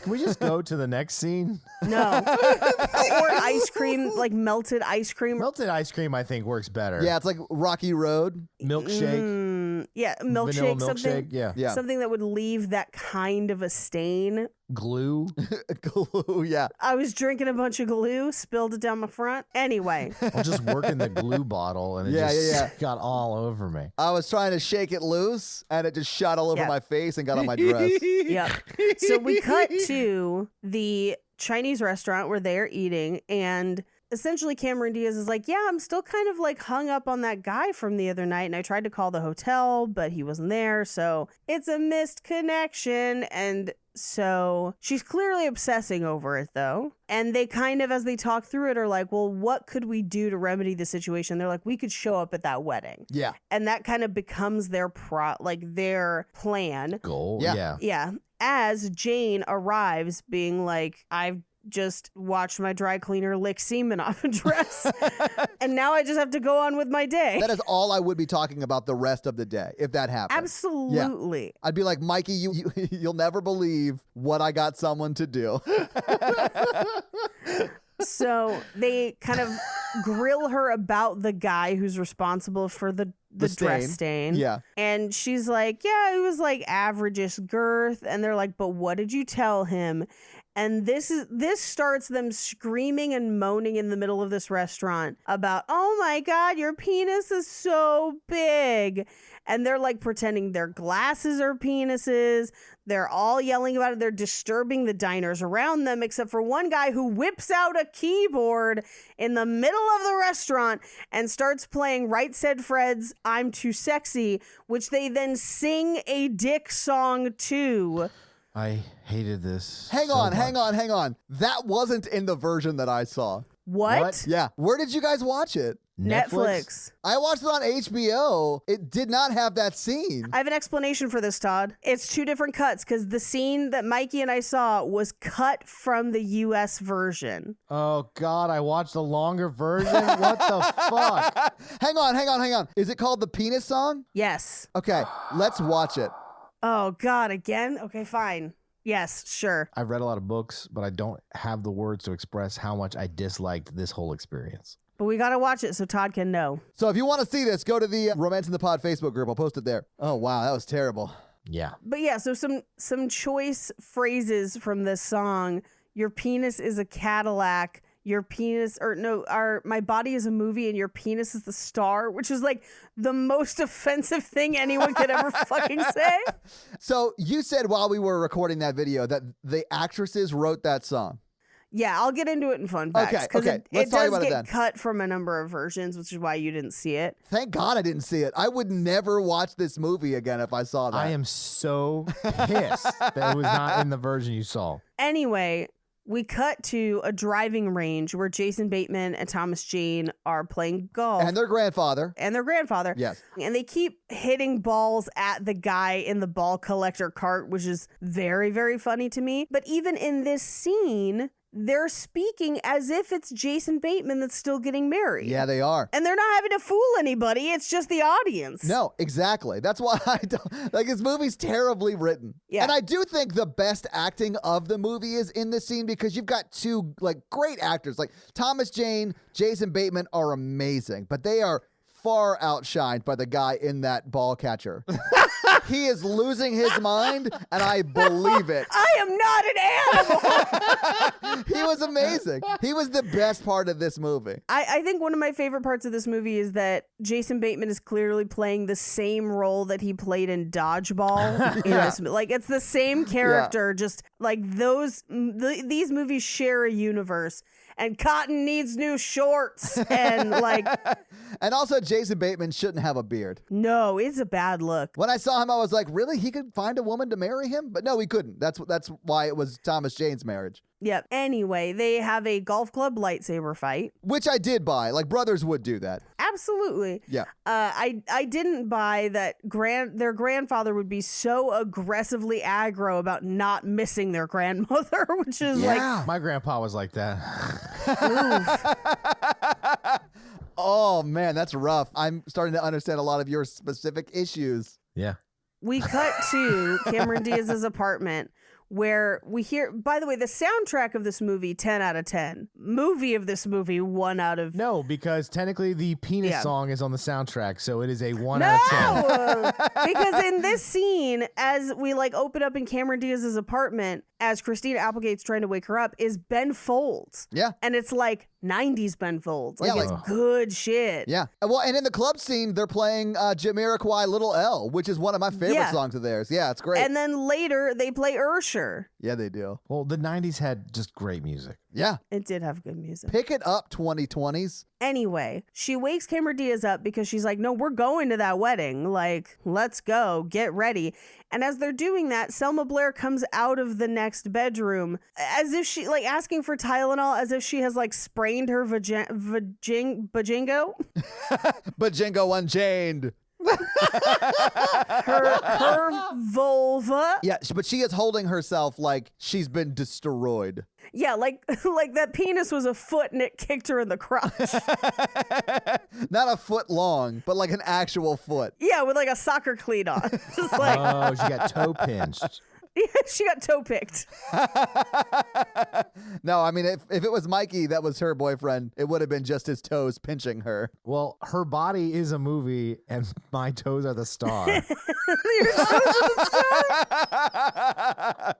Can we just go to the next scene? No. Or ice cream, like melted ice cream. Melted ice cream, I think, works better. Yeah, it's like Rocky Road. Milkshake. Yeah, milkshake. Vanilla something, milkshake, yeah. Something that would leave that kind of a stain. Glue. Glue, yeah. I was drinking a bunch of glue, spilled it down my front. Anyway. I'm just working the glue bottle and it just got all over me. I was trying to shake it loose and it just shot all over my face and got on my dress. Yeah. So we cut to the Chinese restaurant where they're eating, and essentially Cameron Diaz is like, yeah, I'm still kind of like hung up on that guy from the other night, and I tried to call the hotel, but he wasn't there, so it's a missed connection. And so she's clearly obsessing over it though. And they kind of, as they talk through it, are like, well, what could we do to remedy the situation? They're like, we could show up at that wedding. Yeah. And that kind of becomes their their plan. Goal. Yeah. Yeah. As Jane arrives being like, I've just watched my dry cleaner lick semen off a dress. And now I just have to go on with my day. That is all I would be talking about the rest of the day if that happened. Absolutely. Yeah. I'd be like, Mikey, you'll never believe what I got someone to do. So they kind of grill her about the guy who's responsible for the dress stain. Yeah. And she's like, yeah, it was like average-ish girth. And they're like, but what did you tell him? And this starts them screaming and moaning in the middle of this restaurant about, oh my God, your penis is so big. And they're like pretending their glasses are penises. They're all yelling about it. They're disturbing the diners around them, except for one guy who whips out a keyboard in the middle of the restaurant and starts playing Right Said Fred's I'm Too Sexy, which they then sing a dick song to. I hated this. Hang on. That wasn't in the version that I saw. What? Yeah. Where did you guys watch it? Netflix. I watched it on HBO. It did not have that scene. I have an explanation for this, Todd. It's two different cuts because the scene that Mikey and I saw was cut from the US version. Oh, God, I watched the longer version? What the fuck? Hang on. Is it called the penis song? Yes. Okay, let's watch it. Oh, God, again? Okay, fine. Yes, sure. I've read a lot of books, but I don't have the words to express how much I disliked this whole experience. But we got to watch it so Todd can know. So if you want to see this, go to the Romance in the Pod Facebook group. I'll post it there. Oh, wow, that was terrible. Yeah. But yeah, so some choice phrases from this song. Your penis is a Cadillac. Your penis, my body is a movie and your penis is the star, which is like the most offensive thing anyone could ever fucking say. So you said while we were recording that video that the actresses wrote that song. Yeah, I'll get into it in fun facts. Okay. Let's It talk does about it get then. cut from a number of versions, which is why you didn't see it. Thank God I didn't see it. I would never watch this movie again if I saw that. I am so pissed that it was not in the version you saw. Anyway, we cut to a driving range where Jason Bateman and Thomas Jane are playing golf. And their grandfather. Yes. And they keep hitting balls at the guy in the ball collector cart, which is very, very funny to me. But even in this scene, they're speaking as if it's Jason Bateman that's still getting married. Yeah, they are. And they're not having to fool anybody. It's just the audience. No, exactly. That's why I don't like this movie's terribly written. Yeah. And I do think the best acting of the movie is in this scene because you've got two like great actors. Like Thomas Jane, Jason Bateman are amazing, but they are far outshined by the guy in that ball catcher. He is losing his mind, and I believe it. I am not an animal. He was amazing. He was the best part of this movie. I think one of my favorite parts of this movie is that Jason Bateman is clearly playing the same role that he played in Dodgeball. Like, it's the same character, just like these movies share a universe. And Cotton needs new shorts. And like... And also, Jason Bateman shouldn't have a beard. No, it's a bad look. When I saw him, I was like, really? He could find a woman to marry him? But no, he couldn't. That's why it was Thomas Jane's marriage. Yep. Anyway, they have a golf club lightsaber fight. Which I did buy. Like, brothers would do that. Absolutely. Yeah. I didn't buy that their grandfather would be so aggressively aggro about not missing their grandmother, which is like... My grandpa was like that. Oh, man, that's rough. I'm starting to understand a lot of your specific issues. Yeah. We cut to Cameron Diaz's apartment where we hear, by the way, the soundtrack of this movie, 10 out of 10. Movie of this movie, 1 out of... No, because technically the penis song is on the soundtrack, so it is a 1 No! out of 10. Because in this scene, as we like open up in Cameron Diaz's apartment, as Christina Applegate's trying to wake her up, is Ben Folds. Yeah. And it's like 90s Ben Folds. Like, Yeah, it's like- good shit. Yeah. Well, and in the club scene, they're playing Jamiroquai Little L, which is one of my favorite songs of theirs. Yeah, it's great. And then later, they play Ursher. Yeah, they do. Well, the 90s had just great music. Yeah. It did have good music. Pick it up, 2020s. Anyway, she wakes Cameron Diaz up because she's like, no, we're going to that wedding. Like, let's go, get ready. And as they're doing that, Selma Blair comes out of the next bedroom as if she, like, asking for Tylenol, as if she has, like, sprained her bajingo. Bajingo Unchained. her vulva. Yeah, but she is holding herself like she's been destroyed. Yeah, like that penis was a foot and it kicked her in the crotch. Not a foot long, but like an actual foot. Yeah, with like a soccer cleat on. Just like, Oh, she got toe pinched. yeah, she got toe picked. No, I mean, if it was Mikey that was her boyfriend, it would have been just his toes pinching her. Well, her body is a movie, and my toes are the star. Your toes are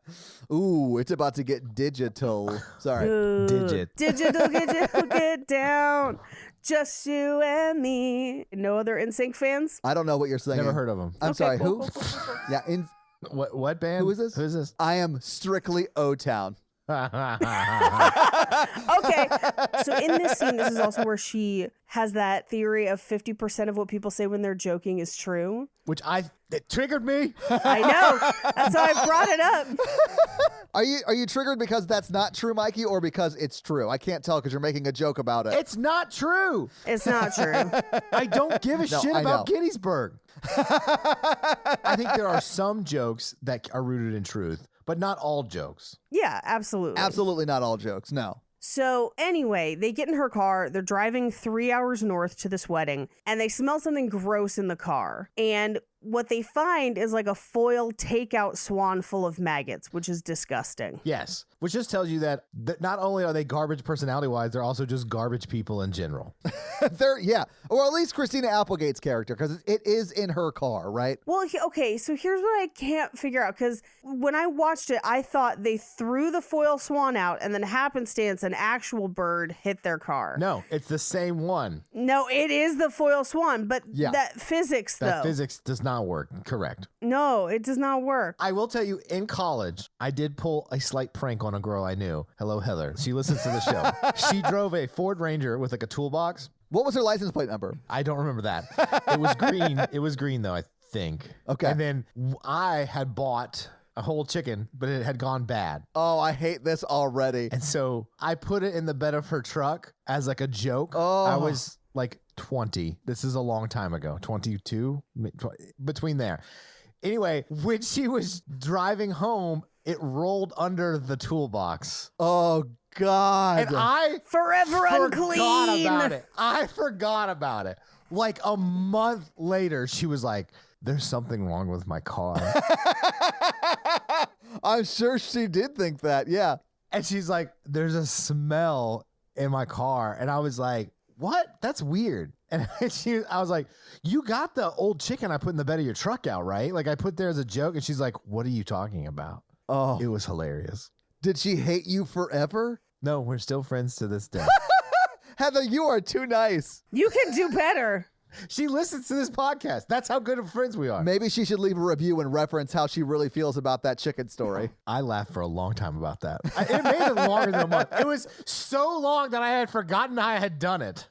the Ooh, it's about to get digital. Sorry. Ooh, Digit. Digital, get down. Just you and me. No other NSYNC fans? I don't know what you're saying. Never heard of him. I'm Okay, sorry, cool, who? cool, cool, cool. Yeah, What band? Who is this? Who is this? I am strictly O-Town. Okay. So in this scene, this is also where she has that theory of 50% of what people say when they're joking is true. Which it triggered me. I know. That's why I brought it up. Are you triggered because that's not true, Mikey, or because it's true? I can't tell because you're making a joke about it. It's not true. It's not true. I don't give a shit I about know. Gettysburg. I think there are some jokes that are rooted in truth, but not all jokes. Yeah, absolutely. Absolutely not all jokes, no. So anyway, they get in her car. They're driving 3 hours north to this wedding, and they smell something gross in the car. And what they find is like a foil takeout swan full of maggots, which is disgusting. Yes, which just tells you that not only are they garbage personality-wise, they're also just garbage people in general. Yeah, or at least Christina Applegate's character, because it is in her car, right? Well, okay, so here's what I can't figure out, because when I watched it, I thought they threw the foil swan out, and then happenstance, an actual bird hit their car. No, it's the same one. No, it is the foil swan, but Yeah. that physics, though. That physics does not work. Correct. No, it does not work. I will tell you, in college, I did pull a slight prank on a girl I knew. Hello, Heather. She listens to the show. She drove a Ford Ranger with like a toolbox. What was her license plate number? I don't remember that. It was green. It was green, though, I think. Okay. And then I had bought a whole chicken, but it had gone bad. Oh, I hate this already. And so I put it in the bed of her truck as like a joke. Oh. I was like 20. This is a long time ago. 22? Between there. Anyway, when she was driving home, it rolled under the toolbox. Oh, God. And I Forever unclean. forgot about it. I forgot about it. Like a month later, she was like, there's something wrong with my car. I'm sure she did think that, yeah. And she's like, there's a smell in my car. And I was like, what? That's weird. And I was like, you got the old chicken I put in the bed of your truck out, right? Like I put there as a joke. And she's like, what are you talking about? Oh, It was hilarious. did she hate you forever? No, we're still friends to this day. Heather, you are too nice. You can do better. She listens to this podcast. That's how good of friends we are. Maybe she should leave a review and reference how she really feels about that chicken story. I laughed for a long time about that. It made it longer than a month. It was so long that I had forgotten I had done it.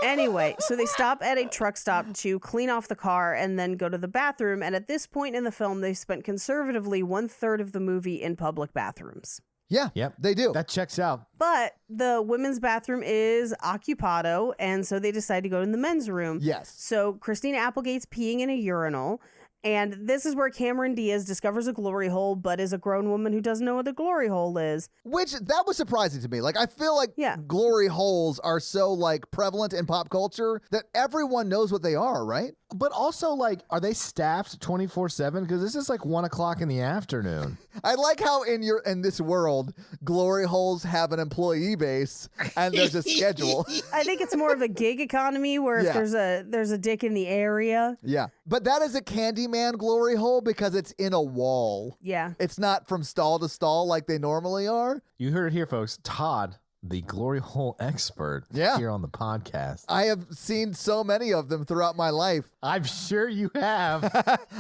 Anyway, so they stop at a truck stop to clean off the car and then go to the bathroom. And at this point in the film, they spent conservatively 1/3 of the movie in public bathrooms. Yeah, Yep. they do. That checks out. But the women's bathroom is occupado, and so they decide to go in the men's room. Yes. So Christina Applegate's peeing in a urinal, and this is where Cameron Diaz discovers a glory hole, but is a grown woman who doesn't know what a glory hole is. Which, that was surprising to me. Like, I feel like Yeah. glory holes are so, like, prevalent in pop culture that everyone knows what they are, right? But also, like, are they staffed 24/7? Because this is like 1 o'clock in the afternoon. I like how in this world, glory holes have an employee base and there's a schedule. I think it's more of a gig economy where Yeah. if there's a dick in the area. Yeah. But that is a Candyman glory hole because it's in a wall. Yeah. It's not from stall to stall like they normally are. You heard it here, folks. Todd, the glory hole expert, Yeah. here on the podcast. I have seen so many of them throughout my life. I'm sure you have.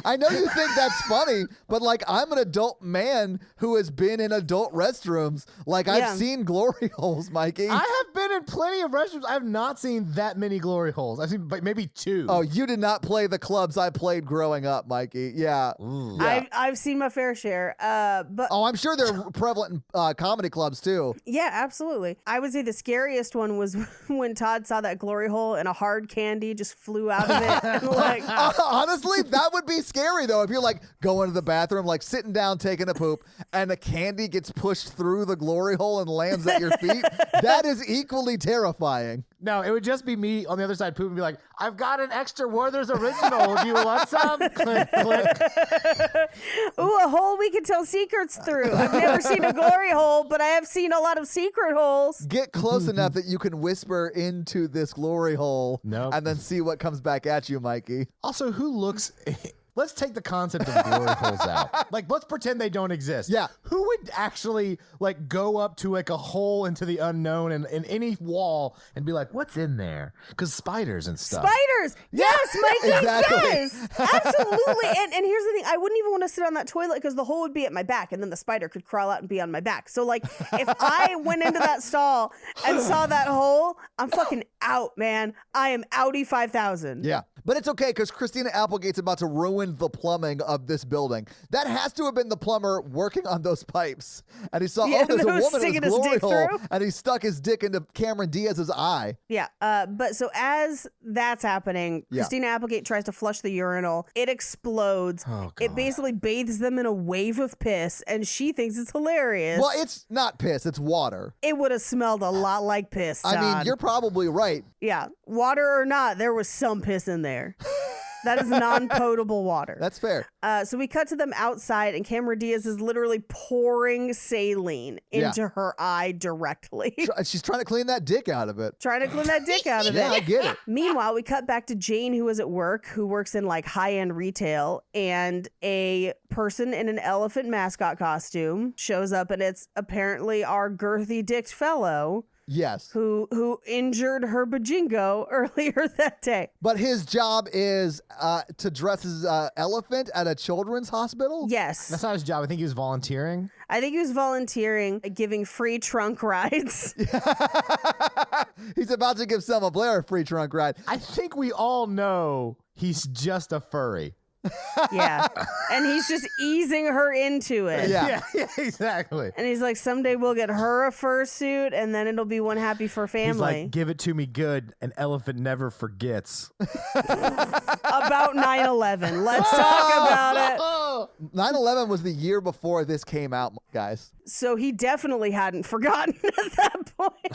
I know you think that's funny, but like I'm an adult man who has been in adult restrooms. Like Yeah. I've seen glory holes, Mikey. I have been in plenty of restrooms. I have not seen that many glory holes. I've seen maybe 2. Oh, you did not play the clubs I played growing up, Mikey. Yeah. Ooh. Yeah. I've seen my fair share. But Oh, I'm sure they're prevalent in comedy clubs too. yeah, absolutely. exactly. I would say the scariest one was when Todd saw that glory hole and a hard candy just flew out of it. And like, Honestly, that would be scary though. If you're like going to the bathroom, like sitting down, taking a poop, and the candy gets pushed through the glory hole and lands at your feet, that is equally terrifying. No, it would just be me on the other side pooping and be like, I've got an extra Werther's Original. Do you want some? Click, click. ooh, a hole we can tell secrets through. I've never seen a glory hole, but I have seen a lot of secret holes. Get close enough that you can whisper into this glory hole and then see what comes back at you, Mikey. Also, who looks... Let's take the concept of glory holes out. Like, let's pretend they don't exist. Yeah. Who would actually, like, go up to, like, a hole into the unknown and in any wall and be like, what's in there? Because spiders and stuff. Spiders! Yes, Mikey! Exactly. Yes! Absolutely! And here's the thing. I wouldn't even want to sit on that toilet because the hole would be at my back and then the spider could crawl out and be on my back. So, like, if I went into that stall and saw that hole, I'm fucking out, man. I am outie 5,000. Yeah. But it's okay because Christina Applegate's about to ruin the plumbing of this building. That has to have been the plumber working on those pipes. And he saw, Yeah, there's a that was woman in sticking this his glory dick hole. through. And he stuck his dick into Cameron Diaz's eye. Yeah, but so as that's happening, Yeah. Christina Applegate tries to flush the urinal. It explodes. Oh, It God. basically bathes them in a wave of piss, and she thinks it's hilarious. Well, it's not piss, it's water. It would have smelled a lot like piss, I mean, Todd. you're probably right. Yeah, water or not, there was some piss in there. That is non-potable water. That's fair. So we cut to them outside, and Cameron Diaz is literally pouring saline into her eye directly. She's trying to clean that dick out of it. Trying to clean that dick out of Yeah, I it. get it. Meanwhile, we cut back to Jane, who is at work, who works in like high-end retail, and a person in an elephant mascot costume shows up, and it's apparently our girthy dicked fellow Yes. who injured her bajingo earlier that day. But his job is to dress as an elephant at a children's hospital? Yes. That's not his job. I think he was volunteering. I think he was volunteering, giving free trunk rides. He's about to give Selma Blair a free trunk ride. I think we all know he's just a furry. Yeah. And he's just easing her into it. Yeah. Yeah, exactly. And he's like, someday we'll get her a fursuit, and then it'll be one happy fur family. He's like, give it to me good. An elephant never forgets. About 9/11. Let's talk about it. 9/11 was the year before this came out, guys. So he definitely hadn't forgotten at that point.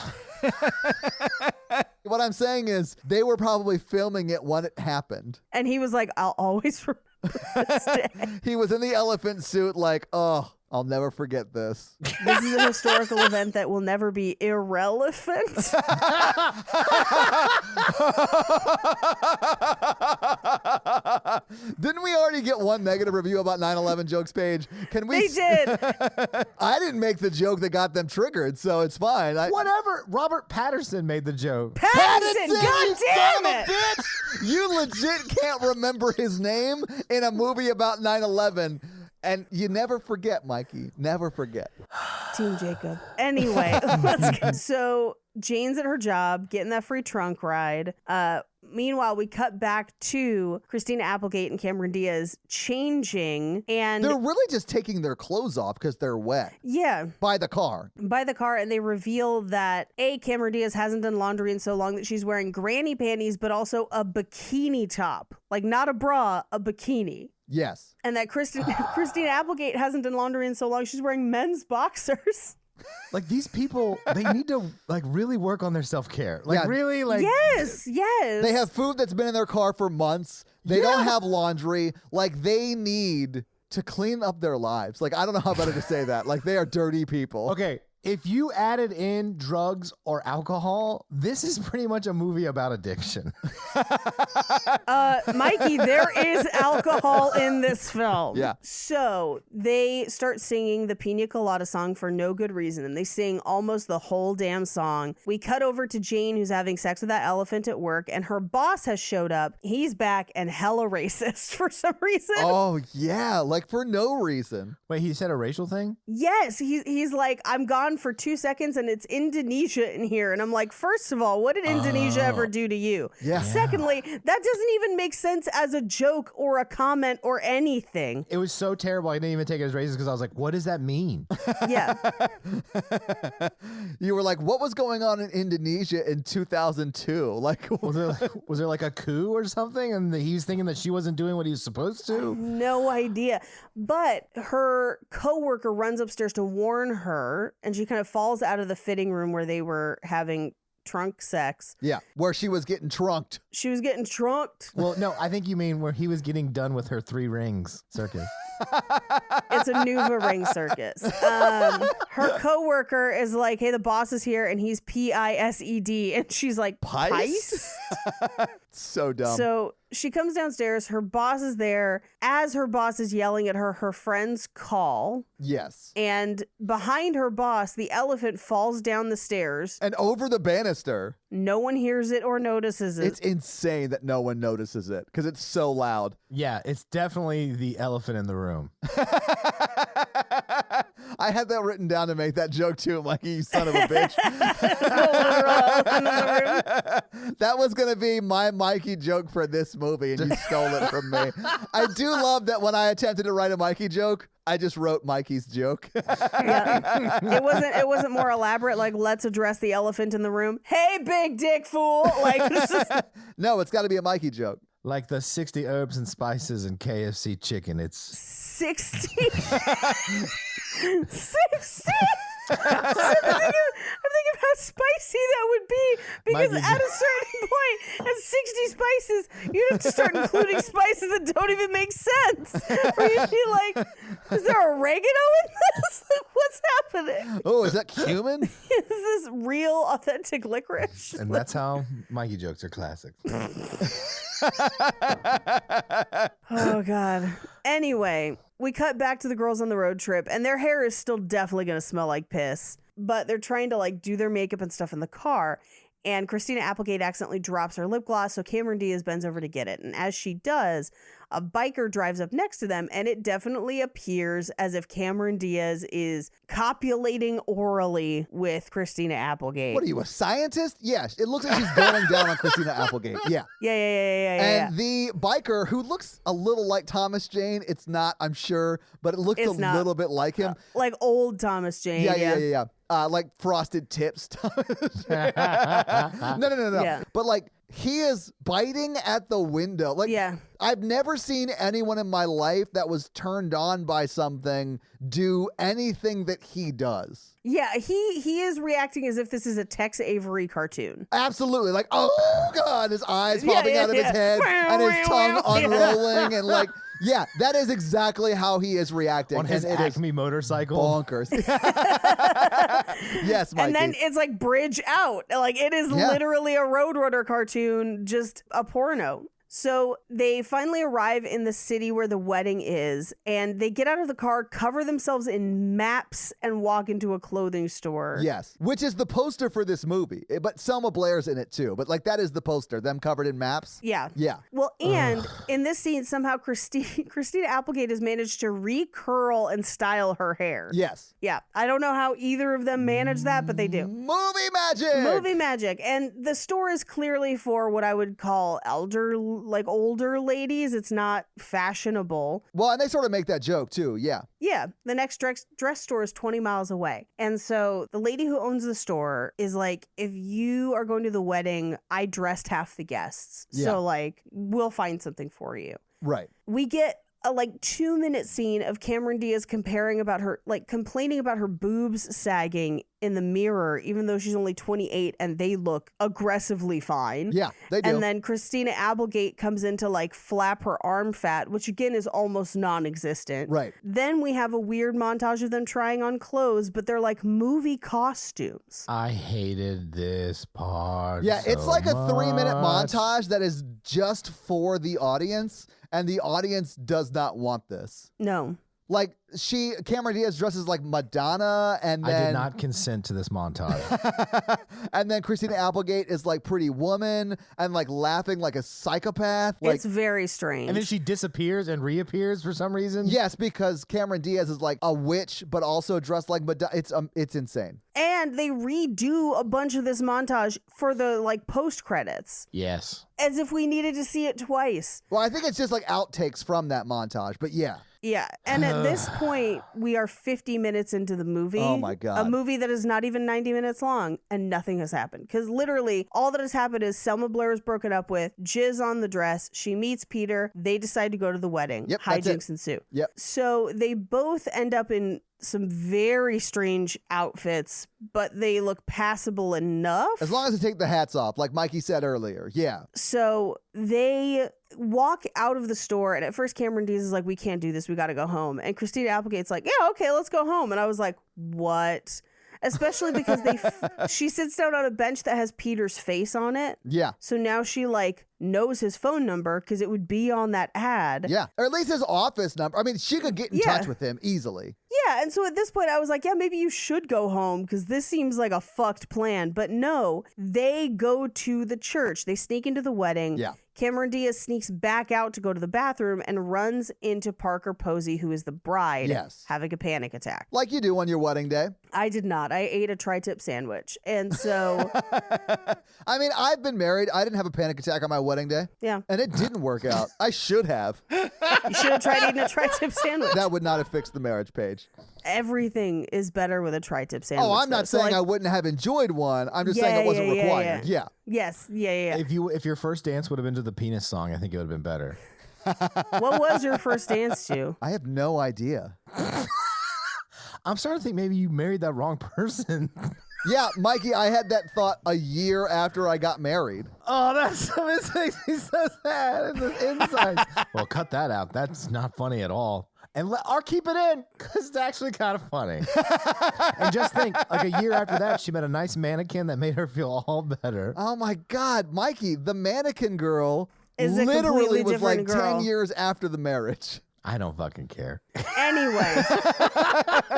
What I'm saying is they were probably filming it when it happened. And he was like, I'll always remember this day. He was in the elephant suit like, oh, I'll never forget this. This is a historical event that will never be irrelevant. Didn't we already get one negative review about 9/11 jokes page? Can we? They did. I didn't make the joke that got them triggered, so it's fine. Whatever. Robert Patterson made the joke. Pattinson, you God son damn of a it. bitch! You legit can't remember his name in a movie about 9/11. And you never forget, Mikey. Never forget. Team Jacob. Anyway, let's go. So Jane's at her job, getting that free trunk ride. Meanwhile, we cut back to Christina Applegate and Cameron Diaz changing, and They're really just taking their clothes off because they're wet yeah, by the car. by the car, and they reveal that Cameron Diaz hasn't done laundry in so long that she's wearing granny panties, but also a bikini top, like not a bra, a bikini. Yes. And that Christina Applegate hasn't done laundry in so long she's wearing men's boxers. Like, these people, they need to, like, really work on their self-care. Like, Yeah. really, like... Yes. They have food that's been in their car for months. They don't have laundry. Like, they need to clean up their lives. Like, I don't know how better to say that. Like, they are dirty people. Okay, if you added in drugs or alcohol, this is pretty much a movie about addiction. Mikey, there is alcohol in this film. Yeah. So they start singing the Pina Colada song for no good reason, and they sing almost the whole damn song. We cut over to Jane, who's having sex with that elephant at work, and her boss has showed up. He's back and hella racist for some reason. Oh, yeah. Like, for no reason. Wait, he said a racial thing? Yes, he's like, I'm gone on for 2 seconds and it's Indonesia in here. And I'm like, first of all, what did Indonesia ever do to you? Yeah. Secondly, that doesn't even make sense as a joke or a comment or anything. It was so terrible. I didn't even take it as racist because I was like, what does that mean? Yeah. You were like, what was going on in Indonesia in 2002? Like, Was there like a coup or something? And he was thinking that she wasn't doing what he was supposed to? No idea. But her coworker runs upstairs to warn her, and she kind of falls out of the fitting room where they were having trunk sex. yeah, where she was getting trunked. She was getting trunked. Well, no, I think you mean where he was getting done with her 3 rings circus. It's a Nuva ring circus. Her coworker is like, hey, the boss is here, and he's Pised. And she's like, Pice? So dumb. So she comes downstairs. Her boss is there. As her boss is yelling at her, her friends call. Yes. And behind her boss, the elephant falls down the stairs. And over the banister. No one hears it or notices it. It's insane that no one notices it because it's so loud. Yeah, it's definitely the elephant in the room. I had that written down to make that joke too, Mikey, you son of a bitch. That was going to be my Mikey joke for this movie, and you stole it from me. I do love that when I attempted to write a Mikey joke, I just wrote Mikey's joke. Yeah. It wasn't more elaborate, like, let's address the elephant in the room. Hey, big dick fool. Like, it's just... No, it's got to be a Mikey joke. Like the 60 herbs and spices and KFC chicken. It's 60. 60? I'm thinking how spicy that would be, because Mikey, at a certain point, at 60 spices, you have to start including spices that don't even make sense. Or you'd be like, is there oregano in this? Like, what's happening? Oh, is that cumin? Is this real, authentic licorice? and that's how Mikey jokes are classics. Oh, God. Anyway, we cut back to the girls on the road trip, and their hair is still definitely going to smell like piss, but they're trying to, like, do their makeup and stuff in the car. And Christina Applegate accidentally drops her lip gloss, so Cameron Diaz bends over to get it. And as she does, a biker drives up next to them, and it definitely appears as if Cameron Diaz is copulating orally with Christina Applegate. What are you, a scientist? Yes, it looks like she's going down on Christina Applegate. Yeah. Yeah. And the biker, who looks a little like Thomas Jane, it's not, I'm sure, but it looks It's a not. little bit like him. Like old Thomas Jane. Yeah. Like frosted tips. No. Yeah. But like, he is biting at the window. Like, Yeah. I've never seen anyone in my life that was turned on by something do anything that he does. Yeah, he is reacting as if this is a Tex Avery cartoon. Absolutely. Like, oh God, his eyes popping out of his head Wow, and his wow, tongue wow. unrolling and like, yeah, that is exactly how he is reacting. On his and it is Acme motorcycle. bonkers. Yes, Mikey. And then it's like Bridge Out. Like, it is Yeah. literally a Roadrunner cartoon, just a porno. So they finally arrive in the city where the wedding is, and they get out of the car, cover themselves in maps, and walk into a clothing store. Yes, which is the poster for this movie. But Selma Blair's in it too. But like, that is the poster, them covered in maps. Yeah. Yeah. Well, and in this scene, somehow Christina Applegate has managed to recurl and style her hair. Yes. Yeah. I don't know how either of them manage that, but they do. Movie magic. Movie magic. And the store is clearly for what I would call older ladies. It's not fashionable. Well, and they sort of make that joke too. Yeah. Yeah, the next dress store is 20 miles away. And so the lady who owns the store is like, if you are going to the wedding, I dressed half the guests. Yeah. So like, we'll find something for you. Right. We get a 2-minute scene of Cameron Diaz complaining about her boobs sagging in the mirror, even though she's only 28 and they look aggressively fine. Yeah, they do. And then Christina Applegate comes in to flap her arm fat, which again is almost non-existent. Right. Then we have a weird montage of them trying on clothes, but they're like movie costumes. I hated this part. Yeah, it's so like a 3-minute much. montage that is just for the audience, and the audience does not want this. No. Like Cameron Diaz dresses like Madonna, and then I did not consent to this montage. and then Christina Applegate is like Pretty Woman and like laughing like a psychopath. Like, It's very strange. And then she disappears and reappears for some reason. yes, because Cameron Diaz is like a witch, but also dressed like Madonna. It's insane. And they redo a bunch of this montage for the like post credits, Yes. as if we needed to see it twice. Well, I think it's just like outtakes from that montage, but yeah. Yeah. And at this point, we are 50 minutes into the movie. Oh my God. A movie that is not even 90 minutes long, and nothing has happened. Because literally, all that has happened is Selma Blair is broken up with, jizz on the dress, she meets Peter, they decide to go to the wedding. Yep, that's it. Hijinks ensue. Yep. So they both end up in some very strange outfits, but they look passable enough. As long as they take the hats off, like Mikey said earlier. Yeah. So they walk out of the store, and at first Cameron Diaz is like, we can't do this, we gotta go home. And Christina Applegate's like, yeah, okay, let's go home. And I was like, what? Especially because she sits down on a bench that has Peter's face on it. Yeah. So now she like knows his phone number because it would be on that ad. Yeah. Or at least his office number. I mean, she could get in Yeah. touch with him easily. Yeah, and so at this point I was like, yeah, maybe you should go home because this seems like a fucked plan. But no, they go to the church. They sneak into the wedding. Yeah. Cameron Diaz sneaks back out to go to the bathroom and runs into Parker Posey, who is the bride, Yes. having a panic attack. Like you do on your wedding day. I did not. I ate a tri-tip sandwich. And so, I mean, I've been married. I didn't have a panic attack on my wedding day. yeah, And it didn't work out. I should have. you should have tried eating a tri-tip sandwich. That would not have fixed the marriage page. Everything is better with a tri-tip sandwich. Oh, I'm though. not So, saying like, I wouldn't have enjoyed one. I'm just saying Yeah, it wasn't yeah, yeah, required. yeah. Yeah. Yes, yeah. If your first dance would have been to the penis song, I think it would have been better. What was your first dance to? I have no idea. I'm starting to think maybe you married that wrong person. Yeah, Mikey, I had that thought a year after I got married. Oh, this makes me so sad. It's an inside. Well, cut that out. That's not funny at all. And or keep it in, because it's actually kind of funny. And just think, like a year after that, she met a nice mannequin that made her feel all better. Oh my God, Mikey, the mannequin girl Is a literally completely was like different girl. 10 years after the marriage. I don't fucking care. Anyway,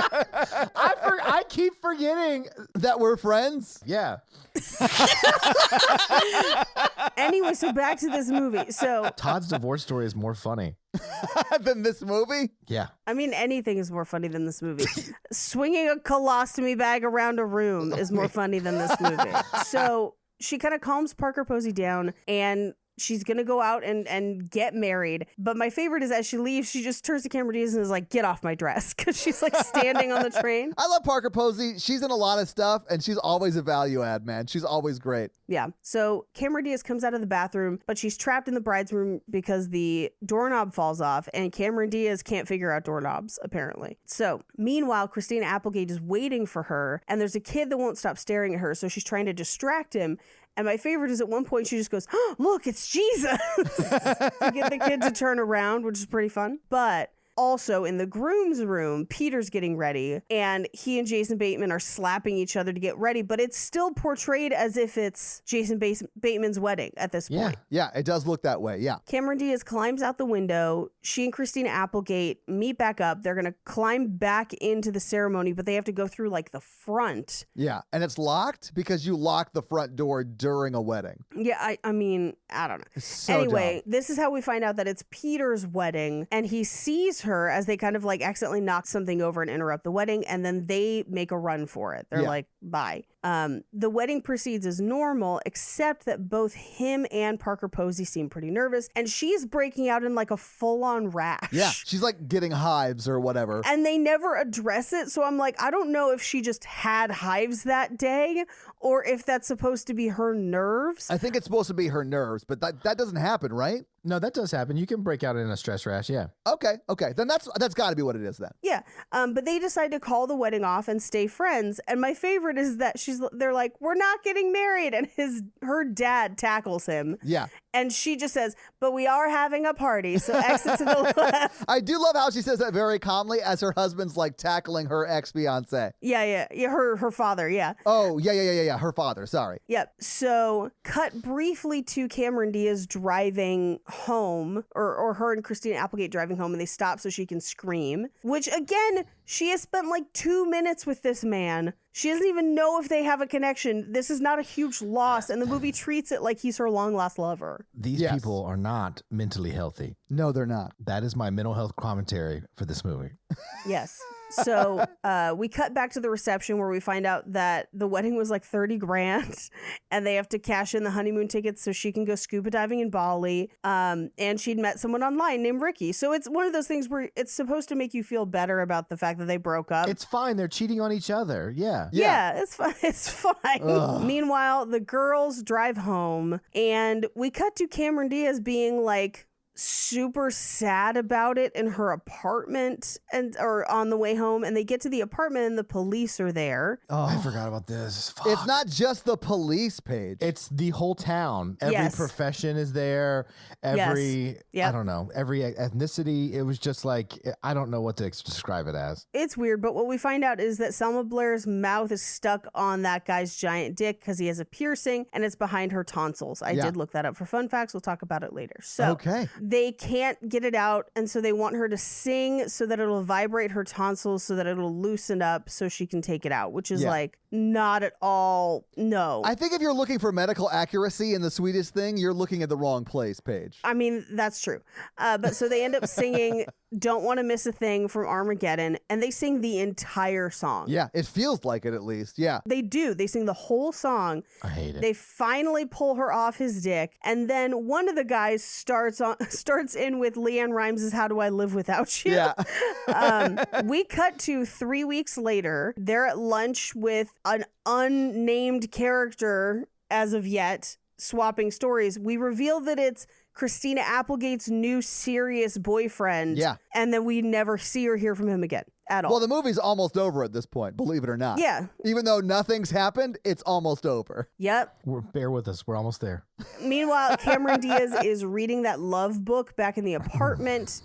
I keep forgetting. That we're friends? Yeah. anyway, so back to this movie. So, Todd's divorce story is more funny. Than this movie? Yeah. I mean, anything is more funny than this movie. Swinging a colostomy bag around a room is more funny than this movie. So she kind of calms Parker Posey down, and she's going to go out and get married. But my favorite is as she leaves, she just turns to Cameron Diaz and is like, get off my dress. Because she's like standing on the train. I love Parker Posey. She's in a lot of stuff, and she's always a value add, man. She's always great. Yeah. So Cameron Diaz comes out of the bathroom, but she's trapped in the bride's room because the doorknob falls off, and Cameron Diaz can't figure out doorknobs, apparently. So meanwhile, Christina Applegate is waiting for her, and there's a kid that won't stop staring at her, so she's trying to distract him. And my favorite is at one point she just goes, oh, look, it's Jesus, to get the kid to turn around, which is pretty fun. But also in the groom's room, Peter's getting ready, and he and Jason Bateman are slapping each other to get ready, but it's still portrayed as if it's Jason Bateman's wedding at this point. Yeah, it does look that way. Yeah. Cameron Diaz climbs out the window. She and Christina Applegate meet back up. They're going to climb back into the ceremony, but they have to go through like the front. Yeah. And it's locked because you lock the front door during a wedding. Yeah, I mean, I don't know. It's so Anyway, dumb. this is how we find out that it's Peter's wedding, and he sees her as they kind of like accidentally knock something over and interrupt the wedding, and then they make a run for it. They're Yeah. like, bye. The wedding proceeds as normal, except that both him and Parker Posey seem pretty nervous, and she's breaking out in like a full-on rash. Yeah. She's like getting hives or whatever. And they never address it, so I'm like, I don't know if she just had hives that day or if that's supposed to be her nerves. I think it's supposed to be her nerves, but that doesn't happen, right? No, that does happen. You can break out in a stress rash. Yeah. Okay. Then that's got to be what it is then. Yeah, but they decide to call the wedding off and stay friends. And my favorite is that they're like, we're not getting married, and her dad tackles him. Yeah. And she just says, but we are having a party, so exit to the left. I do love how she says that very calmly as her husband's like tackling her ex-fiance. Yeah, her father, yeah. Oh, yeah. Her father, sorry. Yep. So cut briefly to Cameron Diaz driving home, or her and Christina Applegate driving home, and they stop so she can scream, which again, she has spent like 2 minutes with this man. She doesn't even know if they have a connection. This is not a huge loss, and the movie treats it like he's her long-lost lover. These people are not mentally healthy. No, they're not. That is my mental health commentary for this movie. Yes. So we cut back to the reception where we find out that the wedding was like 30 grand and they have to cash in the honeymoon tickets so she can go scuba diving in Bali. And she'd met someone online named Ricky. So it's one of those things where it's supposed to make you feel better about the fact that they broke up. It's fine. They're cheating on each other. Yeah. Yeah, it's fine. It's fine. Ugh. Meanwhile, the girls drive home and we cut to Cameron Diaz being like super sad about it in her apartment or on the way home, and they get to the apartment and the police are there. Oh, I forgot about this. Fuck. It's not just the police page. It's the whole town. Every Yes. profession is there. Every, Yep. I don't know, every ethnicity. It was just like, I don't know what to describe it as. It's weird, but what we find out is that Selma Blair's mouth is stuck on that guy's giant dick because he has a piercing and it's behind her tonsils. I did look that up for fun facts. We'll talk about it later. So Okay. they can't get it out, and so they want her to sing so that it'll vibrate her tonsils so that it'll loosen up so she can take it out, which is like not at all, no. I think if you're looking for medical accuracy in the Sweetest Thing, you're looking at the wrong place page. I mean, that's true. But so they end up singing Don't Want to Miss a Thing from Armageddon, and they sing the entire song. Yeah, it feels like it at least. Yeah. They do. They sing the whole song. I hate it. They finally pull her off his dick, and then one of the guys starts in with Leanne Rimes' How Do I Live Without You? Yeah. We cut to 3 weeks later. They're at lunch with an unnamed character as of yet, swapping stories. We reveal that it's Christina Applegate's new serious boyfriend. Yeah. And then we never see or hear from him again at all. Well, the movie's almost over at this point, believe it or not. Yeah. Even though nothing's happened, it's almost over. Yep. Bear with us. We're almost there. Meanwhile, Cameron Diaz is reading that love book back in the apartment.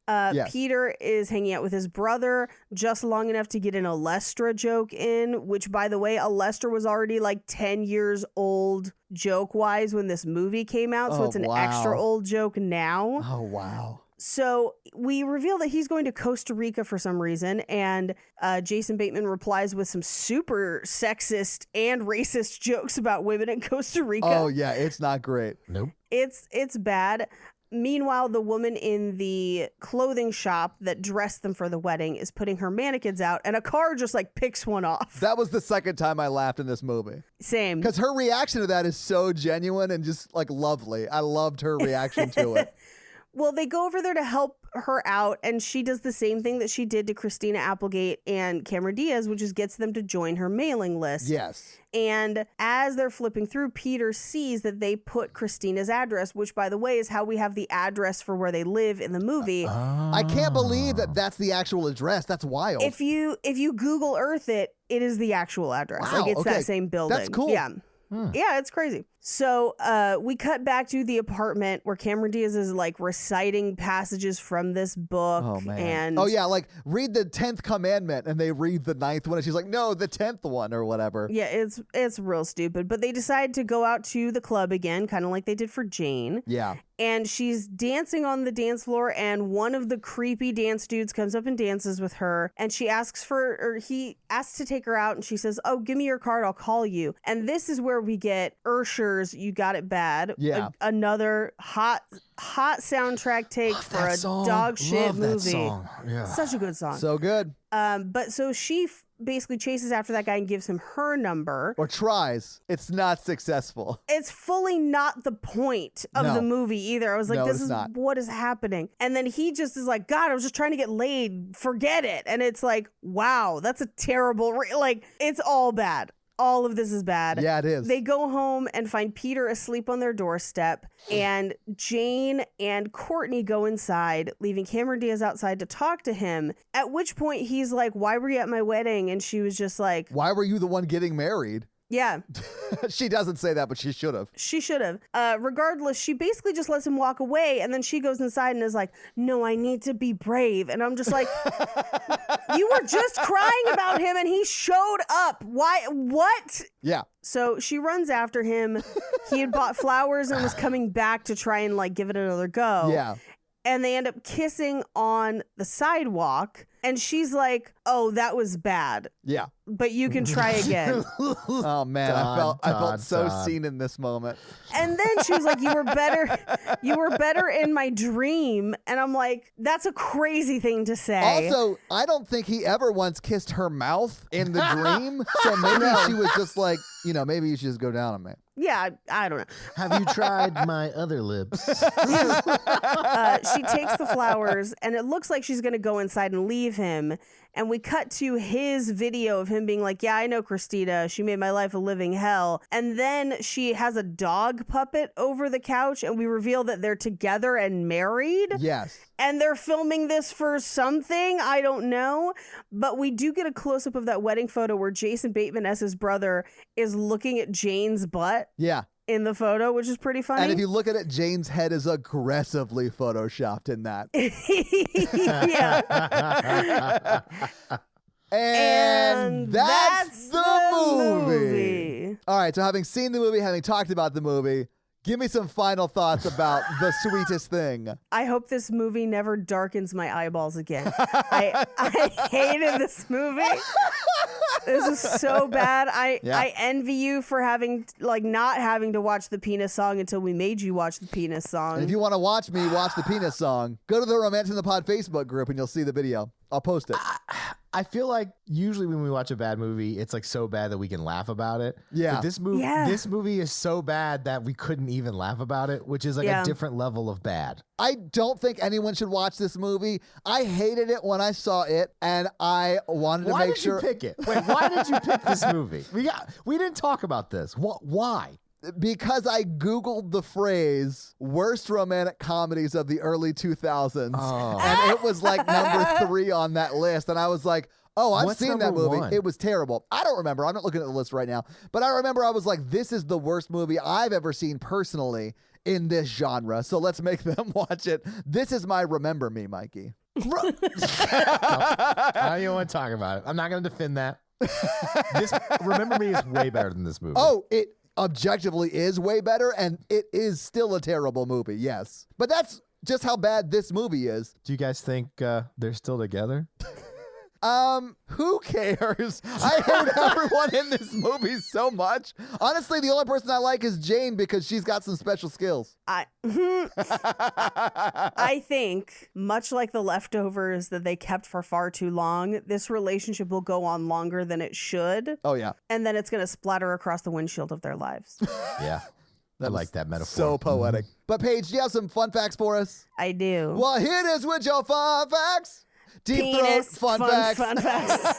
Yes. Peter is hanging out with his brother just long enough to get an Alestra joke in, which, by the way, Alestra was already like 10 years old joke-wise when this movie came out, so Oh, it's an wow. extra old joke now. Oh, wow. So we reveal that he's going to Costa Rica for some reason, and Jason Bateman replies with some super sexist and racist jokes about women in Costa Rica. Oh, yeah, it's not great. Nope. It's bad. Meanwhile, the woman in the clothing shop that dressed them for the wedding is putting her mannequins out, and a car just like picks one off. That was the second time I laughed in this movie. Same. Because her reaction to that is so genuine and just like lovely. I loved her reaction to it. Well, they go over there to help her out, and she does the same thing that she did to Christina Applegate and Cameron Diaz, which is gets them to join her mailing list. Yes. And as they're flipping through, Peter sees that they put Christina's address, which, by the way, is how we have the address for where they live in the movie. I can't believe that that's the actual address. That's wild. If you Google Earth it, it is the actual address. Wow, Like it's okay. that same building. That's cool. Yeah. Yeah, it's crazy. So we cut back to the apartment where Cameron Diaz is like reciting passages from this book. Oh, man. And Oh, yeah, like read the 10th commandment and they read the 9th one and she's like, no, the 10th one or whatever. yeah, it's real stupid. But they decide to go out to the club again, kind of like they did for Jane. Yeah. And she's dancing on the dance floor, and one of the creepy dance dudes comes up and dances with her, and he asks to take her out, and she says, oh, give me your card, I'll call you. And this is where we get Ursher's You Got It Bad. Yeah. Another hot soundtrack take for a dog shit movie. That song. Yeah. Such a good song. So good. But so she basically chases after that guy and gives him her number. Or tries. It's not successful. It's fully not the point of No. the movie either. I was like, No, this it's is not. what is happening. And then he just is like, God, I was just trying to get laid. Forget it. And it's like, wow, that's a terrible, like, it's all bad. All of this is bad. Yeah, it is. They go home and find Peter asleep on their doorstep, and Jane and Courtney go inside, leaving Cameron Diaz outside to talk to him. At which point he's like, why were you at my wedding? And she was just like, Why were you the one getting married? Yeah. She doesn't say that, but she should have. She should have. Regardless, she basically just lets him walk away, and then she goes inside and is like, no, I need to be brave. And I'm just like, you were just crying about him, and he showed up. Why? What? Yeah. So she runs after him. He had bought flowers and was coming back to try and like give it another go. Yeah. And they end up kissing on the sidewalk. And she's like, oh, that was bad, Yeah. but you can try again. Oh man, I felt so seen in this moment. And then she was like, you were better in my dream. And I'm like, that's a crazy thing to say. Also, I don't think he ever once kissed her mouth in the dream. So maybe she was just like, maybe you should just go down on me. Yeah, I don't know. Have you tried my other lips? She takes the flowers, and it looks like she's going to go inside and leave him. And we cut to his video of him being like, yeah, I know Christina. She made my life a living hell. And then she has a dog puppet over the couch, and we reveal that they're together and married. Yes. And they're filming this for something. I don't know. But we do get a close-up of that wedding photo where Jason Bateman, as his brother, is looking at Jane's butt. Yeah. In the photo, which is pretty funny. And if you look at it, Jane's head is aggressively photoshopped in that. Yeah. And that's the movie. All right, so having seen the movie, having talked about the movie, give me some final thoughts about The Sweetest Thing. I hope this movie never darkens my eyeballs again. I hated this movie. This is so bad. I envy you for not having to watch the penis song until we made you watch the penis song. And if you want to watch me watch the penis song, go to the Romancing the Pod Facebook group and you'll see the video. I'll post it. I feel like usually when we watch a bad movie, it's like so bad that we can laugh about it. Yeah. But this movie is so bad that we couldn't even laugh about it, which is like a different level of bad. I don't think anyone should watch this movie. I hated it when I saw it, and I wanted to make sure. Why did you pick it? Wait, why did you pick this movie? We didn't talk about this. Why? Because I Googled the phrase worst romantic comedies of the early 2000s, and it was like number 3 on that list. And I was like, oh, I've seen that movie. 1? It was terrible. I don't remember. I'm not looking at the list right now. But I remember I was like, this is the worst movie I've ever seen personally in this genre. So let's make them watch it. This is my Remember Me, Mikey. I don't even want to talk about it. I'm not going to defend that. This Remember Me is way better than this movie. Oh, it objectively is way better, and it is still a terrible movie, yes. But that's just how bad this movie is. Do you guys think they're still together? Who cares? I hate everyone in this movie so much. Honestly, the only person I like is Jane because she's got some special skills. I think, much like the leftovers that they kept for far too long, this relationship will go on longer than it should. Oh, yeah. And then it's going to splatter across the windshield of their lives. Yeah. I like that metaphor. So poetic. But Paige, do you have some fun facts for us? I do. Well, here it is with your fun facts. Deep Penis, throat, fun facts. Fun facts.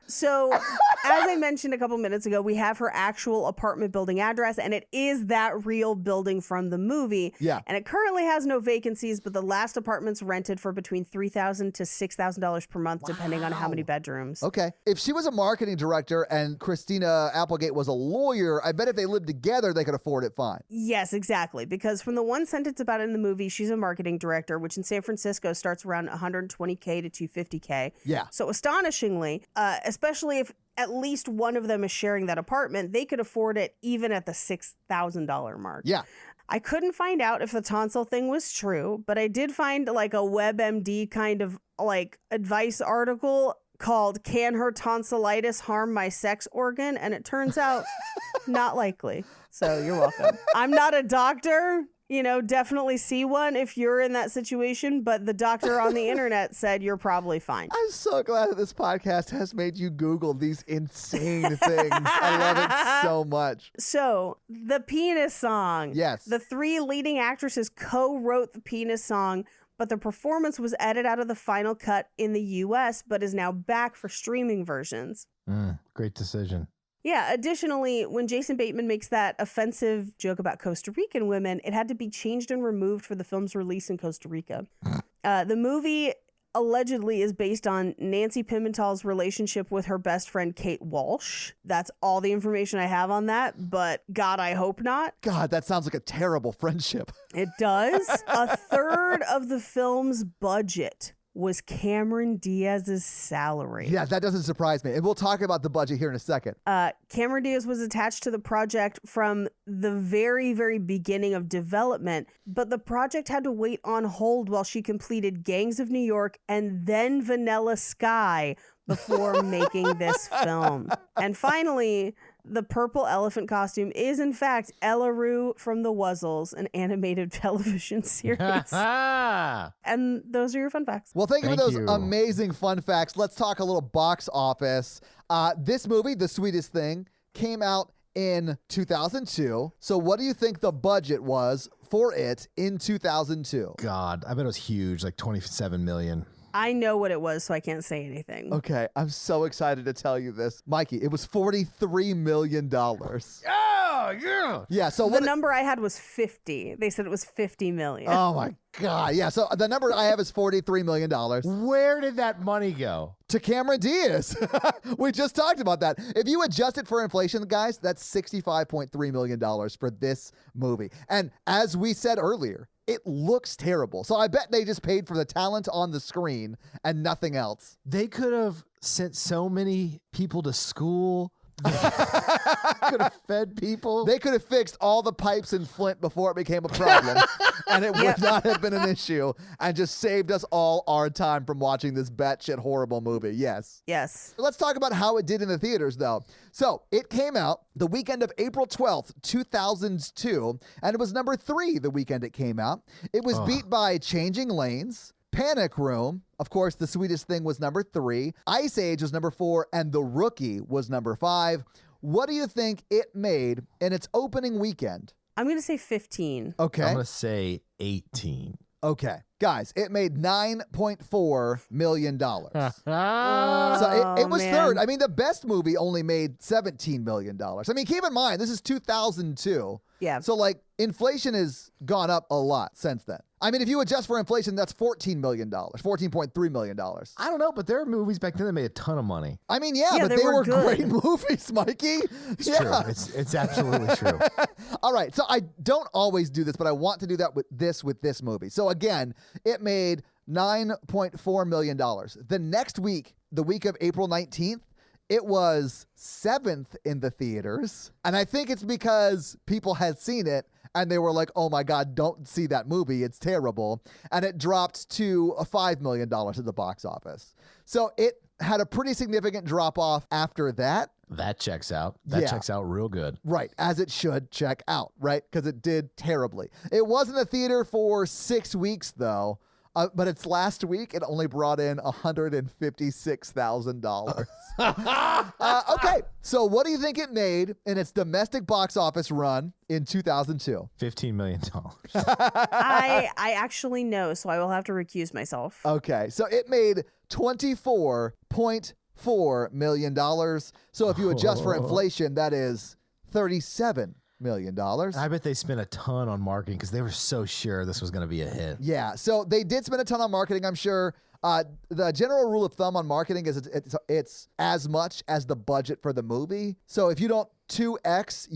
So, as I mentioned a couple minutes ago, we have her actual apartment building address, and it is that real building from the movie. Yeah. And it currently has no vacancies, but the last apartment's rented for between $3,000 to $6,000 per month, depending on how many bedrooms. Okay. If she was a marketing director and Christina Applegate was a lawyer, I bet if they lived together, they could afford it fine. Yes, exactly. Because from the one sentence about it in the movie, she's a marketing director, which in San Francisco starts around $120K to $250K. Yeah. So astonishingly, especially if at least one of them is sharing that apartment, they could afford it even at the $6,000 mark. Yeah. I couldn't find out if the tonsil thing was true, but I did find like a WebMD kind of like advice article called "Can Her Tonsillitis Harm My Sex Organ?" And it turns out not likely. So you're welcome. I'm not a doctor. Definitely see one if you're in that situation, but the doctor on the internet said you're probably fine. I'm so glad that this podcast has made you Google these insane things. I love it so much. So, the penis song. Yes. The 3 leading actresses co-wrote the penis song, but the performance was edited out of the final cut in the US, but is now back for streaming versions. Great decision. Yeah, additionally, when Jason Bateman makes that offensive joke about Costa Rican women, it had to be changed and removed for the film's release in Costa Rica. The movie allegedly is based on Nancy Pimental's relationship with her best friend Kate Walsh. That's all the information I have on that, but God, I hope not. God, that sounds like a terrible friendship. It does. A third of the film's budget was Cameron Diaz's salary. Yeah, that doesn't surprise me. And we'll talk about the budget here in a second. Cameron Diaz was attached to the project from the very, very beginning of development, but the project had to wait on hold while she completed Gangs of New York and then Vanilla Sky before making this film. And finally, the purple elephant costume is, in fact, Ella Rue from The Wuzzles, an animated television series. And those are your fun facts. Well, thank you for Thank those you. amazing fun facts. Let's talk a little box office. This movie, The Sweetest Thing, came out in 2002. So what do you think the budget was for it in 2002? God, I bet it was huge, like 27 million. I know what it was, so I can't say anything. Okay, I'm so excited to tell you this. Mikey, it was $43 million. Oh, yeah. Yeah, so The what... number I had was 50. They said it was 50 million. Oh, my God. Yeah, so the number I have is $43 million. Where did that money go? To Cameron Diaz. We just talked about that. If you adjust it for inflation, guys, that's $65.3 million for this movie. And as we said earlier, it looks terrible. So I bet they just paid for the talent on the screen and nothing else. They could have sent so many people to school. They could have fed people. They could have fixed all the pipes in Flint before it became a problem, and it would not have been an issue, and just saved us all our time from watching this batshit horrible movie. Yes. Yes. Let's talk about how it did in the theaters, though. So it came out the weekend of April 12th, 2002, and it was number 3 the weekend it came out. It was beat by Changing Lanes, Panic Room, of course, The Sweetest Thing was number 3, Ice Age was number 4, and The Rookie was number 5. What do you think it made in its opening weekend? I'm going to say 15. Okay. I'm going to say 18. Okay. Guys, it made $9.4 million. So it was man. third. I mean, the best movie only made $17 million. I mean, keep in mind, this is 2002. Yeah. So, like, inflation has gone up a lot since then. I mean, if you adjust for inflation, that's $14 million, $14.3 million. I don't know, but there are movies back then that made a ton of money. I mean, yeah, Yeah, but they they were were great good. movies, Mikey. It's true. It's absolutely true. All right, so I don't always do this, but I want to do that with this movie. So again, it made $9.4 million. The next week, the week of April 19th, it was 7th in the theaters. And I think it's because people had seen it and they were like, oh my God, don't see that movie. It's terrible. And it dropped to $5 million at the box office. So it had a pretty significant drop off after that. That checks out. That Yeah. checks out real good. Right, as it should check out, right? Because it did terribly. It was in the theater for 6 weeks, though. But its last week, it only brought in $156,000. Okay, so what do you think it made in its domestic box office run in 2002? $15 million. I actually know, so I will have to recuse myself. Okay, so it made $24.4 million. So if you adjust for inflation, that is $37 million. I bet they spent a ton on marketing because they were so sure this was going to be a hit. Yeah, so they did spend a ton on marketing, I'm sure. The general rule of thumb on marketing is it's as much as the budget for the movie. So if you don't 2x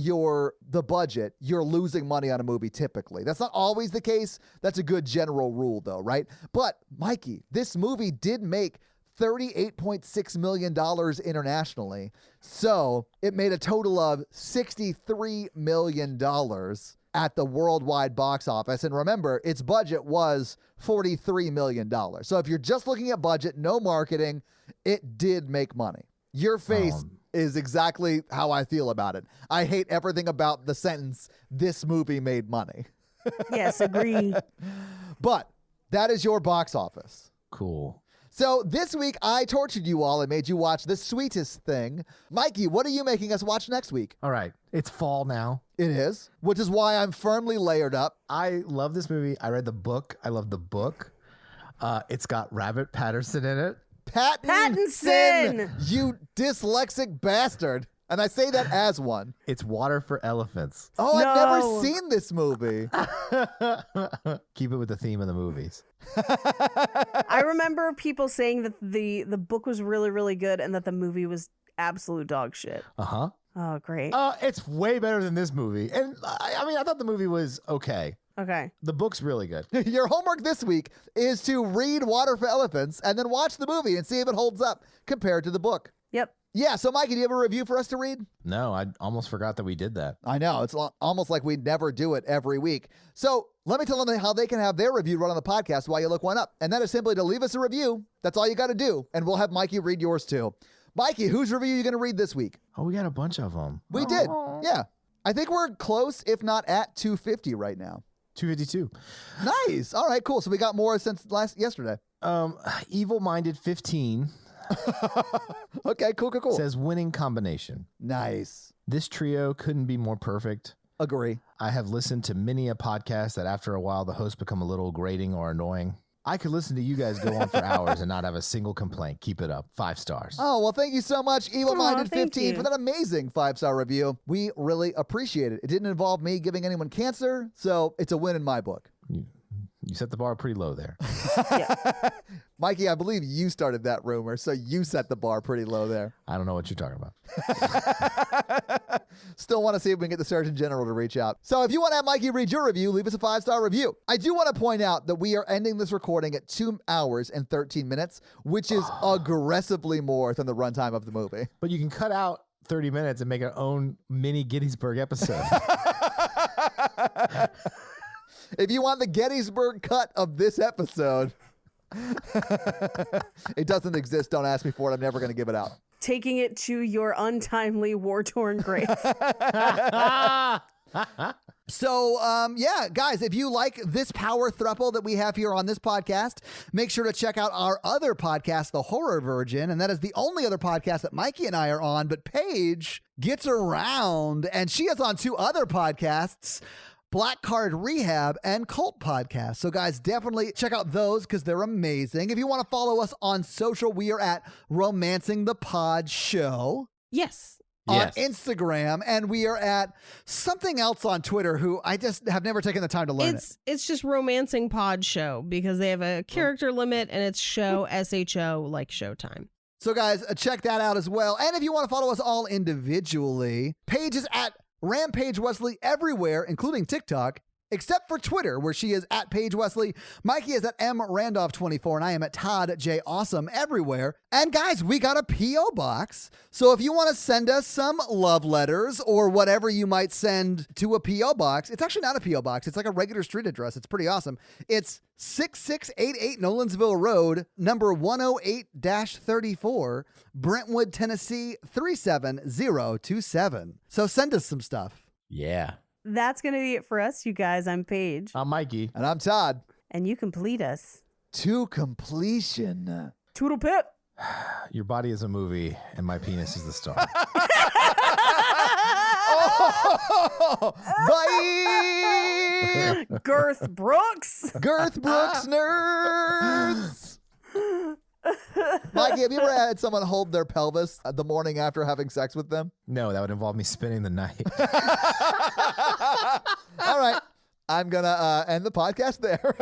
the budget, you're losing money on a movie typically. That's not always the case. That's a good general rule though, right? But Mikey, this movie did make $38.6 million internationally. So it made a total of $63 million at the worldwide box office. And remember, its budget was $43 million. So if you're just looking at budget, no marketing, it did make money. Your face is exactly how I feel about it. I hate everything about the sentence, this movie made money. Yes, agree. But that is your box office. Cool. So this week, I tortured you all and made you watch The Sweetest Thing. Mikey, what are you making us watch next week? All right. It's fall now. It is, which is why I'm firmly layered up. I love this movie. I read the book. I love the book. It's got Rabbit Patterson in it. Pattinson! Pattinson! You dyslexic bastard. And I say that as one. It's Water for Elephants. Oh, I've never No. seen this movie. Keep it with the theme of the movies. I remember people saying that the book was really, really good and that the movie was absolute dog shit. Uh-huh. Oh, great. It's way better than this movie. And I mean, I thought the movie was okay. Okay. The book's really good. Your homework this week is to read Water for Elephants and then watch the movie and see if it holds up compared to the book. Yep. Yeah, so Mikey, do you have a review for us to read? No, I almost forgot that we did that. I know. It's almost like we never do it every week. So let me tell them how they can have their review run on the podcast while you look one up. And that is simply to leave us a review. That's all you got to do. And we'll have Mikey read yours too. Mikey, whose review are you going to read this week? Oh, we got a bunch of them. We did. Yeah. I think we're close, if not at 250 right now. 252. Nice. All right, cool. So we got more since yesterday. Evil-Minded 15 Okay, cool. says winning combination. Nice. This trio couldn't be more perfect. Agree. I have listened to many a podcast that after a while the hosts become a little grating or annoying. I could listen to you guys go on for hours and not have a single complaint. Keep it up. 5 stars. Oh, well, thank you so much, Evil-Minded thank 15, you. for that amazing 5-star review. We really appreciate it. It didn't involve me giving anyone cancer, so it's a win in my book. You set the bar pretty low there. Mikey, I believe you started that rumor, so you set the bar pretty low there. I don't know what you're talking about. Still want to see if we can get the Surgeon General to reach out. So if you want to have Mikey read your review, leave us a 5-star review. I do want to point out that we are ending this recording at 2 hours and 13 minutes, which is aggressively more than the runtime of the movie. But you can cut out 30 minutes and make our own mini Gettysburg episode. If you want the Gettysburg cut of this episode, it doesn't exist. Don't ask me for it. I'm never going to give it out. Taking it to your untimely war-torn grave. So, yeah, guys, if you like this power throuple that we have here on this podcast, make sure to check out our other podcast, The Horror Virgin, and that is the only other podcast that Mikey and I are on, but Paige gets around, and she is on 2 other podcasts, Black Card Rehab and Cult Podcast. So, guys, definitely check out those because they're amazing. If you want to follow us on social, we are at Romancing the Pod Show. Yes. On Instagram, and we are at something else on Twitter who I just have never taken the time to learn It's just Romancing Pod Show because they have a character limit and it's show SHO like Showtime. So guys, check that out as well. And if you want to follow us all individually, Paige is at Rampage Wesley everywhere, including TikTok, except for Twitter, where she is at Paige Wesley. Mikey is at MRandolph24, and I am at Todd J. Awesome everywhere. And guys, we got a P.O. box. So if you want to send us some love letters or whatever you might send to a P.O. box, it's actually not a P.O. box. It's like a regular street address. It's pretty awesome. It's 6688 Nolensville Road, number 108-34, Brentwood, Tennessee 37027. So send us some stuff. Yeah. That's going to be it for us, you guys. I'm Paige. I'm Mikey. And I'm Todd. And you complete us. To completion. Toodle pip. Your body is a movie, and my penis is the star. Oh, bye. Girth Brooks. Girth Brooks nerds. Mikey, have you ever had someone hold their pelvis the morning after having sex with them? No, that would involve me spending the night. All right. I'm going to end the podcast there.